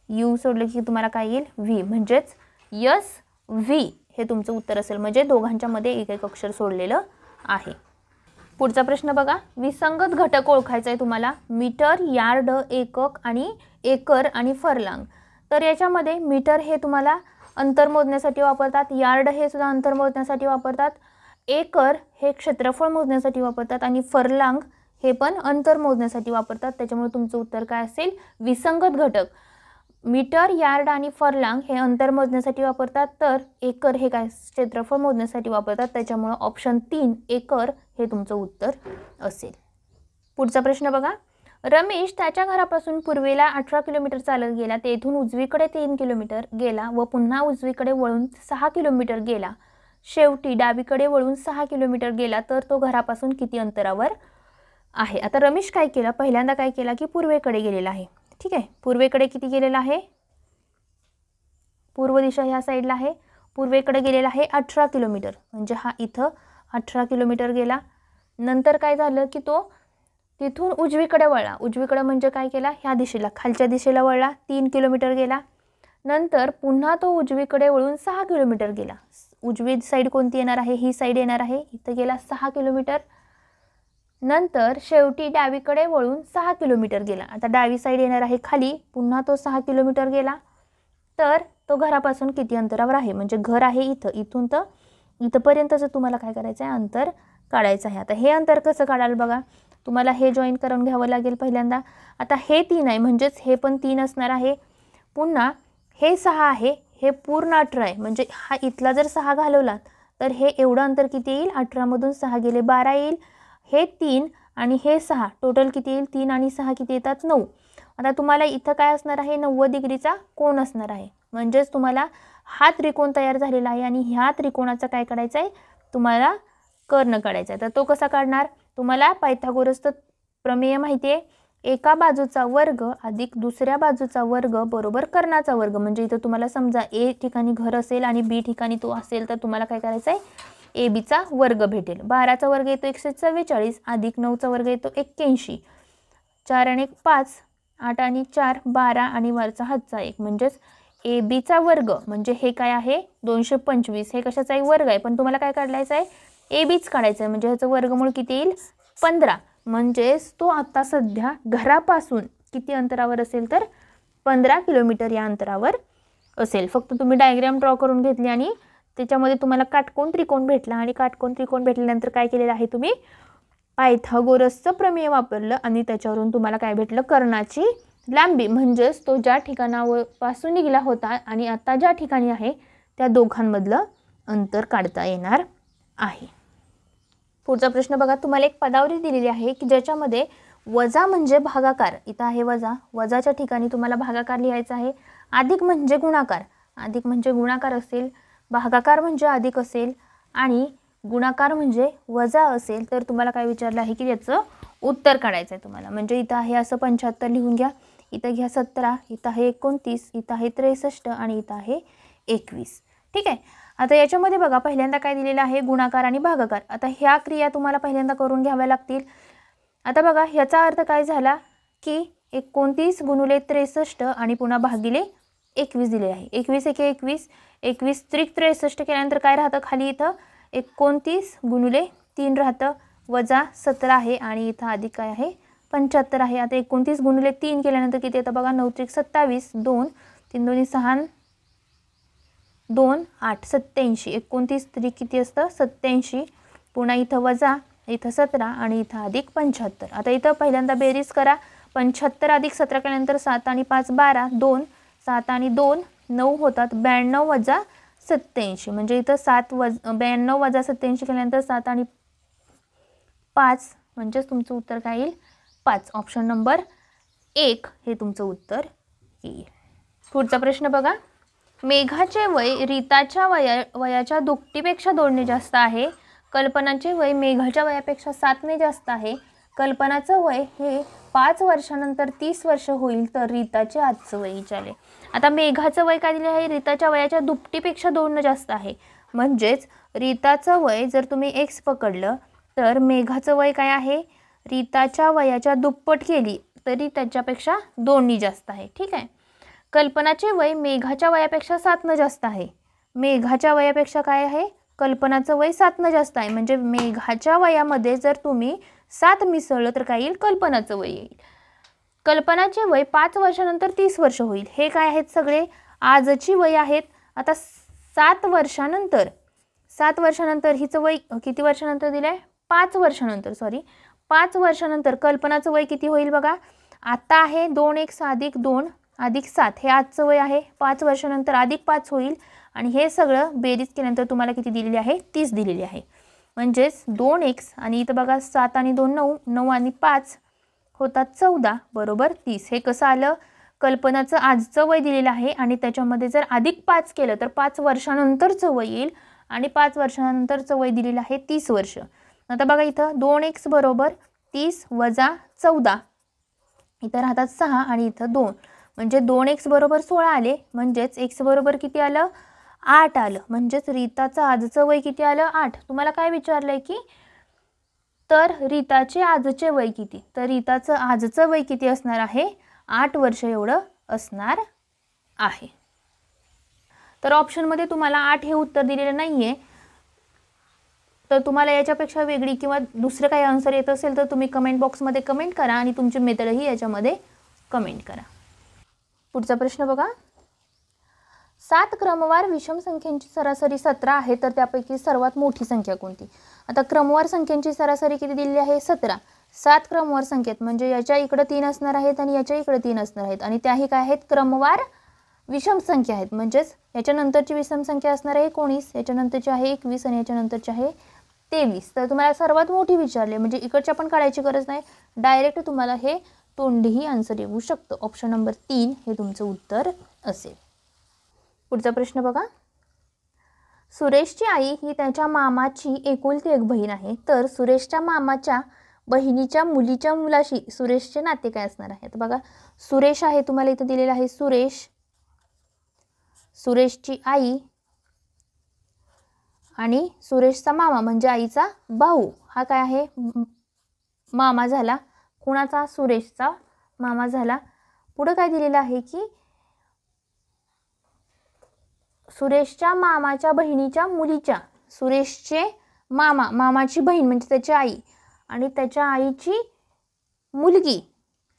यू सोडलं की तुम्हाला काय येईल व्ही, म्हणजेच यस व्ही हे तुमचं उत्तर असेल. म्हणजे दोघांच्या मध्ये एक एक अक्षर सोडलेलं आहे. पुढचा प्रश्न बघा, विसंगत घटक ओळखायचा आहे तुम्हाला. मीटर, यार्ड, एकक आणि एकर आणि फरलांग. तर याच्यामध्ये मीटर हे तुम्हाला अंतर मोजण्यासाठी वापरतात, यार्ड हे सुद्धा अंतर मोजण्यासाठी वापरतात, एकर हे क्षेत्रफळ मोजण्यासाठी वापरतात आणि फरलांग हे पण अंतर मोजण्यासाठी वापरतात. त्याच्यामुळे तुमचं उत्तर काय असेल, विसंगत घटक. मीटर, यार्ड आणि फरलांग हे अंतर मोजण्यासाठी वापरतात, तर एकर हे काय क्षेत्रफळ मोजण्यासाठी वापरतात. त्याच्यामुळे ऑप्शन 3 एकर हे तुमचं उत्तर असेल. पुढचा प्रश्न बघा, रमेश त्याच्या घरापासून पूर्वेला 18 किलोमीटर चालत गेला, तेथून उजवीकडे 3 किलोमीटर गेला व पुन्हा उजवीकडे वळून 6 किलोमीटर गेला, शेवटी डावीकडे वळून 6 किलोमीटर गेला, तर तो घरापासून किती अंतरावर आहे. आता रमेश काय केला, पहिल्यांदा काय केला की पूर्वेकडे गेलेला आहे. ठीक आहे, पूर्वेकडे किती गेलेला आहे, पूर्व दिशा ह्या साईडला आहे, पूर्वेकडे गेलेला आहे 18 किलोमीटर, म्हणजे हा इथं 18 किलोमीटर गेला. नंतर काय झालं की तो तिथून उजवीकडे वळला, उजवीकडे म्हणजे काय केला, ह्या दिशेला खालच्या दिशेला वळला, 3 किलोमीटर गेला. नंतर पुन्हा तो उजवीकडे वळून 6 किलोमीटर गेला. उजवी साईड कोणती येणार आहे, ही साईड येणार आहे, इथं गेला 6 किलोमीटर. नंतर शेवटी डावीकडे वळून 6 किलोमीटर गेला. आता डावी साईड येणार आहे खाली, पुन्हा तो 6 किलोमीटर गेला, तर तो घरापासून किती अंतरावर आहे, म्हणजे घर आहे इथं, इथून तर इथंपर्यंतचं तुम्हाला काय करायचं आहे, अंतर काढायचं आहे. आता हे अंतर कसं काढाल बघा, तुम्हाला हे जॉईन करून घ्यावं लागेल पहिल्यांदा. आता हे 3 आहे, म्हणजेच हे पण 3 असणार आहे. पुन्हा हे 6 आहे, हे पूर्ण 18 आहे, म्हणजे हा इथला जर 6 घालवला तर हे एवढं अंतर किती येईल, 18 मधून 6 गेले 12 येईल. हे 3 आणि हे 6 टोटल किती येईल, 3 आणि 6 किती येतात 9. आता तुम्हाला इथं काय असणार आहे, 90 डिग्रीचा कोन असणार आहे, म्हणजेच तुम्हाला हा त्रिकोण तयार झालेला आहे आणि ह्या त्रिकोणाचा काय काढायचा आहे, तुम्हाला कर्ण काढायचा आहे. तर तो कसा काढणार, तुम्हाला पायथागोरसचं प्रमेय माहिती आहे, एका बाजूचा वर्ग अधिक दुसऱ्या बाजूचा वर्ग बरोबर कर्णाचा वर्ग. म्हणजे इथं तुम्हाला समजा ए ठिकाणी घर असेल आणि बी ठिकाणी तो असेल, तर तुम्हाला काय करायचं आहे, ए बीचा वर्ग भेटेल. 12चा वर्ग येतो 144 अधिक 9चा वर्ग येतो 81, 4 आणि 1 5, 8 आणि 4 12 आणि वरचा हातचा 1, म्हणजेच ए बीचा वर्ग म्हणजे हे काय आहे 225. हे कशाचाही वर्ग आहे, पण तुम्हाला काय काढायचं आहे, ए बीच काढायचं आहे, म्हणजे ह्याचं वर्गमूळ किती येईल 15. म्हणजेच तो आता सध्या घरापासून किती अंतरावर असेल, तर 15 किलोमीटर या अंतरावर असेल. फक्त तुम्ही डायग्राम ड्रॉ करून घेतली आणि त्याच्यामध्ये तुम्हाला काटकोन त्रिकोण भेटला आणि काटकोन त्रिकोण भेटल्यानंतर काय केलेलं आहे, तुम्ही पायथागोरसचं प्रमेय वापरलं आणि त्याच्यावरून तुम्हाला काय भेटलं, कर्णाची लांबी, म्हणजेच तो ज्या ठिकाणापासून निघाला होता आणि आता ज्या ठिकाणी आहे त्या दोघांमधलं अंतर काढता येणार आहे. पुढचा प्रश्न बघा, तुम्हाला एक पदावली दिलेली आहे की ज्याच्यामध्ये वजा म्हणजे भागाकार, इथं आहे वजा, वजाच्या ठिकाणी तुम्हाला भागाकार लिहायचा आहे, अधिक म्हणजे गुणाकार, अधिक म्हणजे गुणाकार असेल, भागाकार म्हणजे अधिक असेल आणि गुणाकार म्हणजे वजा असेल, तर तुम्हाला काय विचारलं आहे की याचं उत्तर काढायचं आहे तुम्हाला. म्हणजे इथं आहे असं 75 लिहून घ्या, इथं घ्या 17, इथं आहे 29, इथं आहे 63 आणि इथं आहे 21. ठीक आहे. आता याच्यामध्ये बघा पहिल्यांदा काय दिलेलं आहे, गुणाकार आणि भागाकार. आता ह्या क्रिया तुम्हाला पहिल्यांदा करून घ्याव्या लागतील. आता बघा ह्याचा अर्थ काय झाला की 29 गुणिले 63 आणि पुन्हा भागिले 21 दिले आहे. 21 एके 21, 21 त्रिक 63 केल्यानंतर काय राहतं खाली, इथं 29 गुणिले 3 राहतं, वजा 17 आहे आणि इथं अधिक काय आहे 75 आहे. आता 29 गुणिले 3 केल्यानंतर किती येतं बघा, 9 त्रिक 27, 2 3 दोन्ही 6, 2 8 87, 29 त्रिक किती असतं 87, पुन्हा इथं वजा, इथं 17 आणि इथं अधिक 75. आता इथं पहिल्यांदा बेरीज करा, 75 अधिक 17 केल्यानंतर 7 आणि 5 12, 2 7 आणि 2 9 होतात, 92 वजा 87 म्हणजे इथं 92 वजा 87 केल्यानंतर 7 आणि 5 म्हणजेच तुमचं उत्तर काय येईल 5. ऑप्शन नंबर 1 हे तुमचं उत्तर येईल. पुढचा प्रश्न बघा. मेघाचे वय रीताच्या वयाच्या दुपटीपेक्षा 2ने जास्त आहे. कल्पनाचे वय मेघाच्या वयापेक्षा 7ने जास्त आहे. कल्पनाचं वय हे 5 वर्षानंतर 30 वर्ष होईल तर रीताचे आजचं वय विचारले. आता मेघाचं वय काय दिले आहे, रीताच्या वयाच्या दुपटीपेक्षा 2ने जास्त आहे. म्हणजेच रीताचं वय जर तुम्ही x पकडलं तर मेघाचं वय काय आहे, रीताच्या वयाच्या दुप्पट केली तरी त्याच्यापेक्षा 2ने जास्त आहे. ठीक आहे. कल्पनाचे वय मेघाच्या वयापेक्षा 7ने जास्त आहे. मेघाच्या वयापेक्षा काय आहे, कल्पनाचं वय 7ने जास्त आहे. म्हणजे मेघाच्या वयामध्ये जर तुम्ही 7 मिसळलं तर काय येईल, कल्पनाचं वय येईल. कल्पनाचे वय 5 वर्षानंतर 30 वर्ष होईल. हे काय आहेत, सगळे आजची वय आहेत. आता 7 वर्षानंतर हिचं वय किती वर्षानंतर दिलं आहे, 5 वर्षानंतर 5 वर्षानंतर कल्पनाचं वय किती होईल बघा. आता आहे 2x अधिक 2 अधिक 7 हे आजचं वय आहे. 5 वर्षानंतर अधिक 5 होईल आणि हे सगळं बेरीज केल्यानंतर तुम्हाला किती दिलेली आहे, 30 दिलेली आहे. म्हणजेच 2x आणि इथं बघा 7 आणि 2 9, 9 आणि 5 होतात 14 बरोबर 30. हे कसं आलं, कल्पनाचं आजचं वय दिलेलं आहे आणि त्याच्यामध्ये जर अधिक 5 केलं तर 5 वर्षानंतरचं वय येईल आणि 5 वर्षानंतरचं वय दिलेलं आहे 30 वर्ष. आता बघा इथं 2x बरोबर 30 वजा 14, इथं राहतात 6 आणि इथं 2 म्हणजे 2x बरोबर 16 आले. म्हणजेच x बरोबर किती आलं, 8 आलं. म्हणजेच रीताचं आजचं वय किती आलं, 8. तुम्हाला काय विचारलंय की तर रीताचे आजचे वय किती, तर रीताचं आजचं वय किती असणार आहे, 8 वर्ष एवढं असणार आहे. तर ऑप्शनमध्ये तुम्हाला 8 हे उत्तर दिलेलं नाही आहे. तर तुम्हाला याच्यापेक्षा वेगळी किंवा दुसरं काही आन्सर येत असेल तर तुम्ही कमेंट बॉक्समध्ये कमेंट करा आणि तुमची मेथडही याच्यामध्ये कमेंट करा. पुढचा प्रश्न बघा. 7 क्रमवार विषम संख्यांची सरासरी 17 आहे तर त्यापैकी सर्वात मोठी संख्या कोणती. आता क्रमवार संख्यांची सरासरी किती दिलेली आहे, 17. 7 क्रमवार संख्येत म्हणजे याच्या इकडे 3 असणार आहेत आणि याच्या इकडे 3 असणार आहेत आणि त्याही काय आहेत, क्रमवार विषम संख्या आहेत. म्हणजेच याच्यानंतरची विषम संख्या असणार आहे 19, याच्यानंतरची आहे 21 आणि याच्यानंतरची आहे 23. तर तुम्हाला सर्वात मोठी विचारले म्हणजे इकडच्या पण काढायची गरज नाही, डायरेक्ट तुम्हाला हे तोंडीही आन्सर येऊ शकतं. ऑप्शन नंबर 3 हे तुमचं उत्तर असेल. पुढचा प्रश्न बघा. सुरेशची आई ही त्याच्या मामाची एकुलती एक बहीण आहे तर सुरेशच्या मामाच्या बहिणीच्या मुलीच्या मुलाशी सुरेशचे नाते काय असणार आहे. तर बघा सुरेश आहे, तुम्हाला इथं दिलेला आहे सुरेश, सुरेशची आई आणि सुरेशचा मामा म्हणजे आईचा भाऊ हा काय आहे, मामा झाला. कुणाचा, सुरेशचा मामा झाला. पुढे काय दिलेलं आहे की सुरेशच्या मामाच्या बहिणीच्या मुलीच्या, सुरेशचे मामा, मामाची बहीण म्हणजे त्याची आई आणि त्याच्या आईची मुलगी,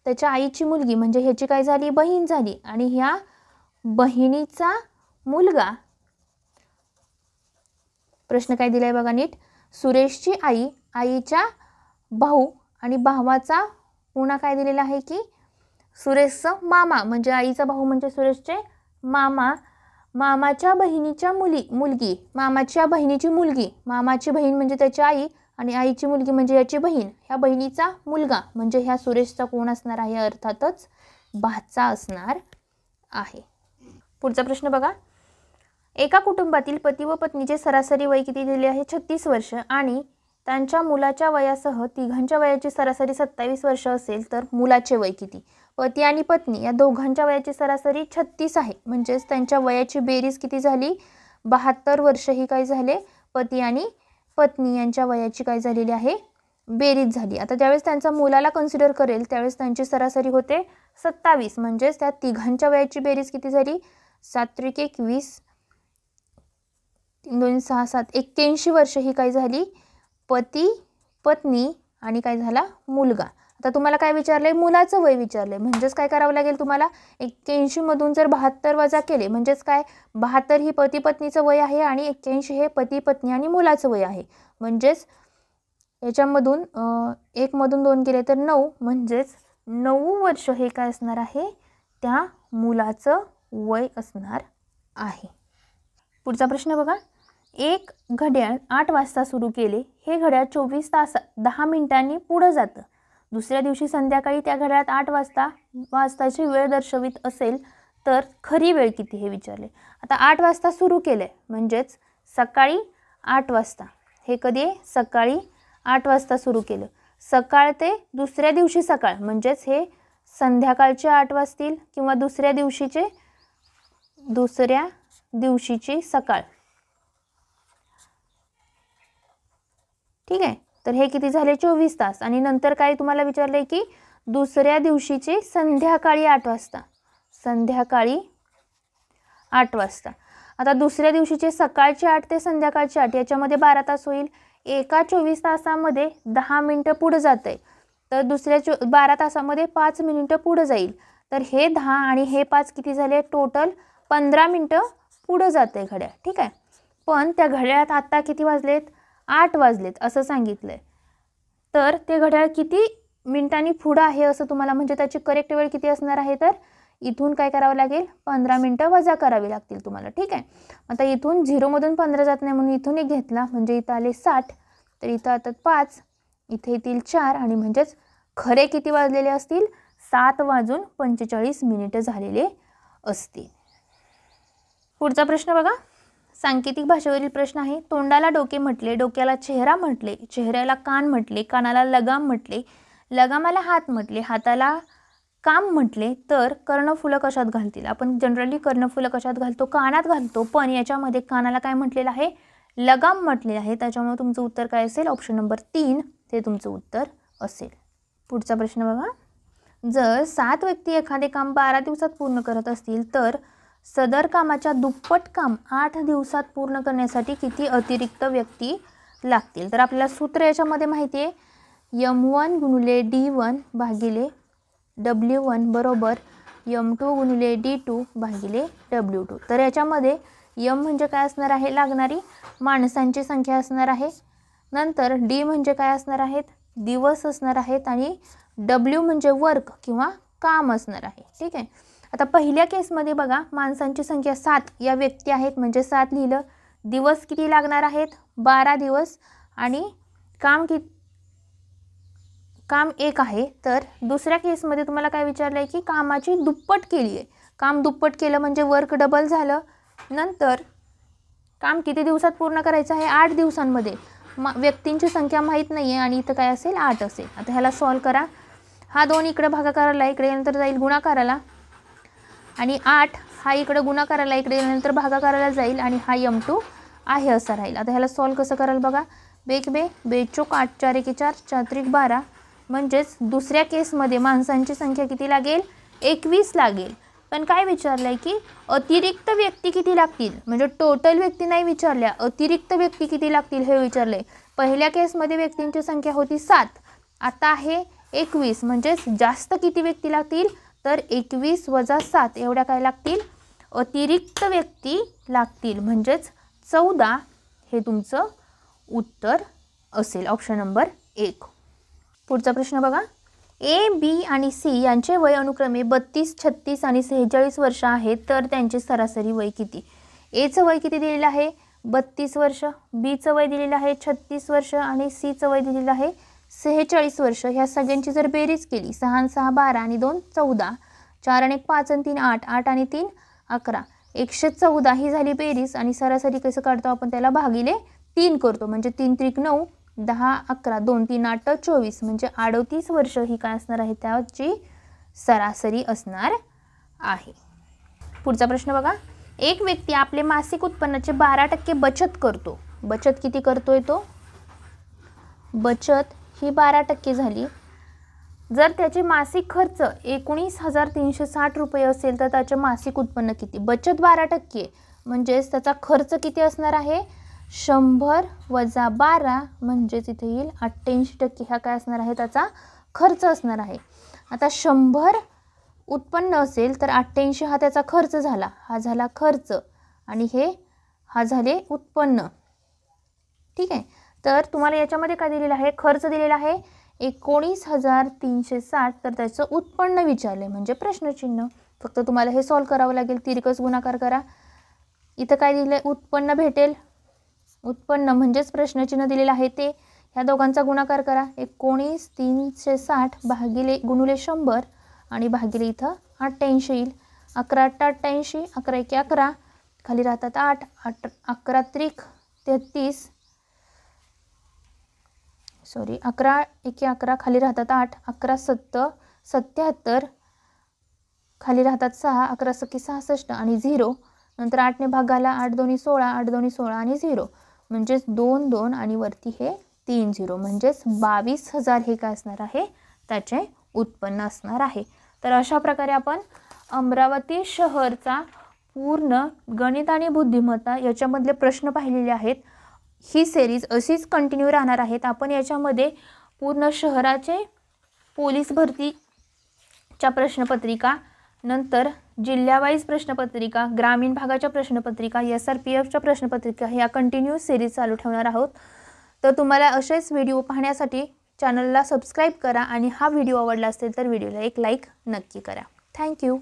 त्याच्या आईची मुलगी म्हणजे ह्याची काय झाली, बहीण झाली आणि ह्या बहिणीचा मुलगा. प्रश्न काय दिलाय बघा नीट. सुरेशची आई, आईच्या भाऊ आणि भावाचा पुन्हा काय दिलेला आहे की सुरेशचा मामा म्हणजे आईचा भाऊ म्हणजे सुरेशचे मामा, मामाच्या बहिणीच्या मुलगी, मामाच्या बहिणीची मुलगी, मामाची बहीण म्हणजे त्याची आई आणि आईची मुलगी म्हणजे याची बहीण, ह्या बहिणीचा मुलगा म्हणजे ह्या सुरेशचा कोण असणार आहे, अर्थातच भाचा असणार आहे. पुढचा प्रश्न बघा. एका कुटुंबातील पती व पत्नीचे सरासरी वय किती दिले आहे, 36 वर्ष आणि त्यांच्या मुलाच्या वयासह तिघांच्या वयाची सरासरी 27 वर्ष असेल तर मुलाचे वय किती. पती आणि पत्नी या दोघांच्या वयाची सरासरी 36 आहे म्हणजेच त्यांच्या वयाची बेरीज किती झाली, 72 वर्ष ही काय झाले, पती आणि पत्नी यांच्या वयाची काय झालेली आहे, बेरीज झाली. आता ज्यावेळेस त्यांचा मुलाला कन्सिडर करेल त्यावेळेस त्यांची सरासरी होते 27 म्हणजेच त्या तिघांच्या वयाची बेरीज किती झाली, 7 त्रिक 21, 3 2 6 7 81 वर्ष ही काय झाली, पती पत्नी आणि काय झाला, मुलगा. आता तुम्हाला काय विचारलंय, मुलाचं वय विचारलंय म्हणजेच काय करावं लागेल तुम्हाला, 81 मधून जर 72 वजा केले म्हणजेच काय, 72 ही पती पत्नीचं वय आहे आणि 81 हे पती पत्नी आणि मुलाचं वय आहे. म्हणजेच याच्यामधून 1 मधून 2 गेले तर 9 म्हणजेच 9 वर्ष हे काय असणार आहे, त्या मुलाचं वय असणार आहे. पुढचा प्रश्न बघा, एक घड्याळ 8 वाजता सुरू केले, हे घड्याळ 24 तास 10 मिनिटांनी पुढे जातं. दुसऱ्या दिवशी संध्याकाळी त्या घड्याळात 8 वाजताची वेळ दर्शवित असेल तर खरी वेळ किती हे विचारले. आता 8 वाजता सुरू केले म्हणजेच सकाळी 8 वाजता. हे कधी आहे? सकाळी 8 वाजता सुरू केलं. सकाळ ते दुसऱ्या दिवशी सकाळ म्हणजेच हे संध्याकाळचे 8 वाजतील किंवा दुसऱ्या दिवशीची सकाळ. ठीक आहे, तर हे किती झाले? 24 तास. आणि नंतर काय तुम्हाला विचारलंय की दुसऱ्या दिवशीचे संध्याकाळी 8 वाजता. संध्याकाळी 8 वाजता. आता दुसऱ्या दिवशीचे सकाळचे 8 ते संध्याकाळचे 8 याच्यामध्ये 12 तास होईल. एका 24 तासामध्ये 10 मिनिटं पुढे जात आहे, तर दुसऱ्या 12 तासामध्ये 5 मिनिटं पुढे जाईल. तर हे 10 आणि हे 5 किती झाले? टोटल 15 मिनिटं पुढे जाते घड्याळ. ठीक आहे, पण त्या घड्याळात आत्ता किती वाजलेत? 8 वाजलेत असं सांगितलंय. तर ते घड्याळ किती मिनिटांनी पुढं आहे असं तुम्हाला, म्हणजे त्याची करेक्ट वेळ किती असणार आहे? तर इथून काय करावं लागेल? 15 मिनिटं वजा करावी लागतील तुम्हाला. ठीक आहे, आता इथून 0मधून 15 जात नाही म्हणून इथून एक घेतला म्हणजे इथं आले 60. तर इथं आता 5, इथे येतील 4 आणि म्हणजेच खरे किती वाजलेले असतील? 7:45 झालेले असतील. पुढचा प्रश्न बघा, सांकेतिक भाषेवरील प्रश्न आहे. तोंडाला डोके म्हटले, डोक्याला चेहरा म्हटले, चेहऱ्याला कान म्हटले, कानाला लगाम म्हटले, लगामाला हात म्हटले, हाताला काम म्हटले, तर कर्णफुलं कशात घालतील? आपण जनरली कर्णफुलं कशात घालतो? कानात घालतो, पण याच्यामध्ये कानाला काय म्हटलेलं आहे? लगाम म्हटलेलं आहे. त्याच्यामुळे तुमचं उत्तर काय असेल? ऑप्शन नंबर 3 ते तुमचं उत्तर असेल. पुढचा प्रश्न बघा, जर 7 व्यक्ती एखादे काम 12 दिवसात पूर्ण करत असतील तर सदर कामाच्या दुप्पट काम 8 दिवसात पूर्ण करण्यासाठी किती अतिरिक्त व्यक्ती लागतील? तर आपल्याला सूत्र याच्यामध्ये माहिती आहे, M1 गुणिले D1 भागिले W1 बरोबर M2 गुणिले D2 भागिले W2. तर याच्यामध्ये M म्हणजे काय असणार आहे? लागणारी माणसांची संख्या असणार आहे. नंतर D म्हणजे काय असणार आहेत? दिवस असणार आहेत. आणि W म्हणजे वर्क किंवा काम असणार आहे. ठीक आहे, आता पहिल्या केसमध्ये बघा, माणसांची संख्या 7 या व्यक्ती आहेत म्हणजे 7 लिहिलं. दिवस किती लागणार आहेत? 12 दिवस. आणि काम 1 आहे. तर दुसऱ्या केसमध्ये तुम्हाला काय विचारलं आहे की कामाची दुप्पट केली आहे. काम दुप्पट केलं म्हणजे वर्क डबल झालं. नंतर काम किती दिवसात पूर्ण करायचं आहे? 8 दिवसांमध्ये. व्यक्तींची संख्या माहीत नाही आहे आणि इथं काय असेल? 8 असेल. आता ह्याला सॉल्व करा. हा 2 इकडे भागाकाराला, इकडे नंतर जाईल गुणाकाराला, आणि 8 हा इकडे गुणाकाराला, इकडे नंतर भागाकाराला जाईल, आणि हा M2 आहे असा राहील. आता ह्याला सॉल्व कसं कराल बघा. बेचोक 8 4 1 4 4 3 12. म्हणजेच दुसऱ्या केसमध्ये माणसांची संख्या किती लागेल? 21 लागेल. पण काय विचारलं आहे की अतिरिक्त व्यक्ती किती लागतील, म्हणजे टोटल व्यक्ती नाही विचारल्या, अतिरिक्त व्यक्ती किती लागतील हे विचारले. पहिल्या केसमध्ये व्यक्तींची संख्या होती 7, आता आहे 21. म्हणजेच जास्त किती व्यक्ती लागतील? तर 21 वजा 7 एवढ्या काय लागतील? अतिरिक्त व्यक्ती लागतील. म्हणजेच 14 हे तुमचं उत्तर असेल, ऑप्शन नंबर 1. पुढचा प्रश्न बघा, A, B आणि C यांचे वय अनुक्रमे 32, 36 आणि 46 वर्ष आहेत, तर त्यांचे सरासरी वय किती? Aचं वय किती दिलेलं आहे? 32 वर्ष, Bचं वय दिलेलं आहे 36 वर्ष आणि Cचं वय दिलेलं आहे 46 वर्ष. ह्या सगळ्यांची जर बेरीज केली, 6 आणि 6 12 आणि 2 14, 4 आणि 1 5 आणि 3 8, 8 आणि 3 11, 114 ही झाली बेरीज. आणि सरासरी कसं काढतो आपण? त्याला भागिले 3 करतो, म्हणजे 3 त्रिक 9, 10 11, 2 3 8 24, म्हणजे 38 वर्ष ही काय असणार आहे? त्याची सरासरी असणार आहे. पुढचा प्रश्न बघा, एक व्यक्ती आपले मासिक उत्पन्नाचे 12% बचत करतो. बचत किती करतोय तो? बचत ही 12% झाली. जर त्याचे मासिक खर्च 19,360 रुपये असेल तर त्याचे मासिक उत्पन्न किती? बचत 12% म्हणजेच त्याचा खर्च किती असणार आहे? 100 वजा 12 म्हणजेच इथे येईल 88%. हा काय असणार आहे? त्याचा खर्च असणार आहे. आता 100 उत्पन्न असेल तर 88 हा त्याचा खर्च झाला, हा झाला खर्च, आणि हा झाले उत्पन्न. ठीक आहे, तर तुम्हाला याच्यामध्ये काय दिलेलं आहे? खर्च दिलेला आहे 19,360, तर त्याचं उत्पन्न विचारले म्हणजे प्रश्नचिन्ह. फक्त तुम्हाला हे सॉल्व करावं लागेल. तिरकस गुणाकार करा. इथं काय दिलं आहे, उत्पन्न भेटेल. उत्पन्न म्हणजेच प्रश्नचिन्ह दिलेलं आहे ते, ह्या दोघांचा गुणाकार करा. 19,360 भागिले गुणुले 100 आणि भागिले इथं 88 येईल. 11×8 = 88, 11×1 = 11, खाली राहतात 8, 11×3 = 33, 11×1 = 11, खाली राहतात 8, 11×7 = 77, खाली राहतात 6, 11×6 = 66 आणि 0. नंतर 8ने भागाला, 8×2 = 16, 8×2 = 16 आणि 0, म्हणजेच 2 2 आणि वरती हे 3 0, म्हणजेच 22,000 हे काय असणार आहे, त्याचे उत्पन्न असणार आहे. तर अशा प्रकारे आपण अमरावती शहरचा पूर्ण गणित आणि बुद्धिमत्ता याच्यामधले प्रश्न पाहिलेले आहेत. ही सिरीज अशीच कंटिन्यू राहणार आहेत. आपण याच्यामध्ये पूर्ण शहराचे पोलीस भरतीच्या प्रश्नपत्रिका, नंतर जिल्ह्यावाईज प्रश्नपत्रिका, ग्रामीण भागाच्या प्रश्नपत्रिका, SRPFच्या प्रश्नपत्रिका या कंटिन्यू सिरीज चालू ठेवणार आहोत. तर तुम्हाला असेच व्हिडिओ पाहण्यासाठी चॅनलला सबस्क्राईब करा आणि हा व्हिडिओ आवडला असेल तर व्हिडिओला एक लाईक नक्की करा. थँक्यू.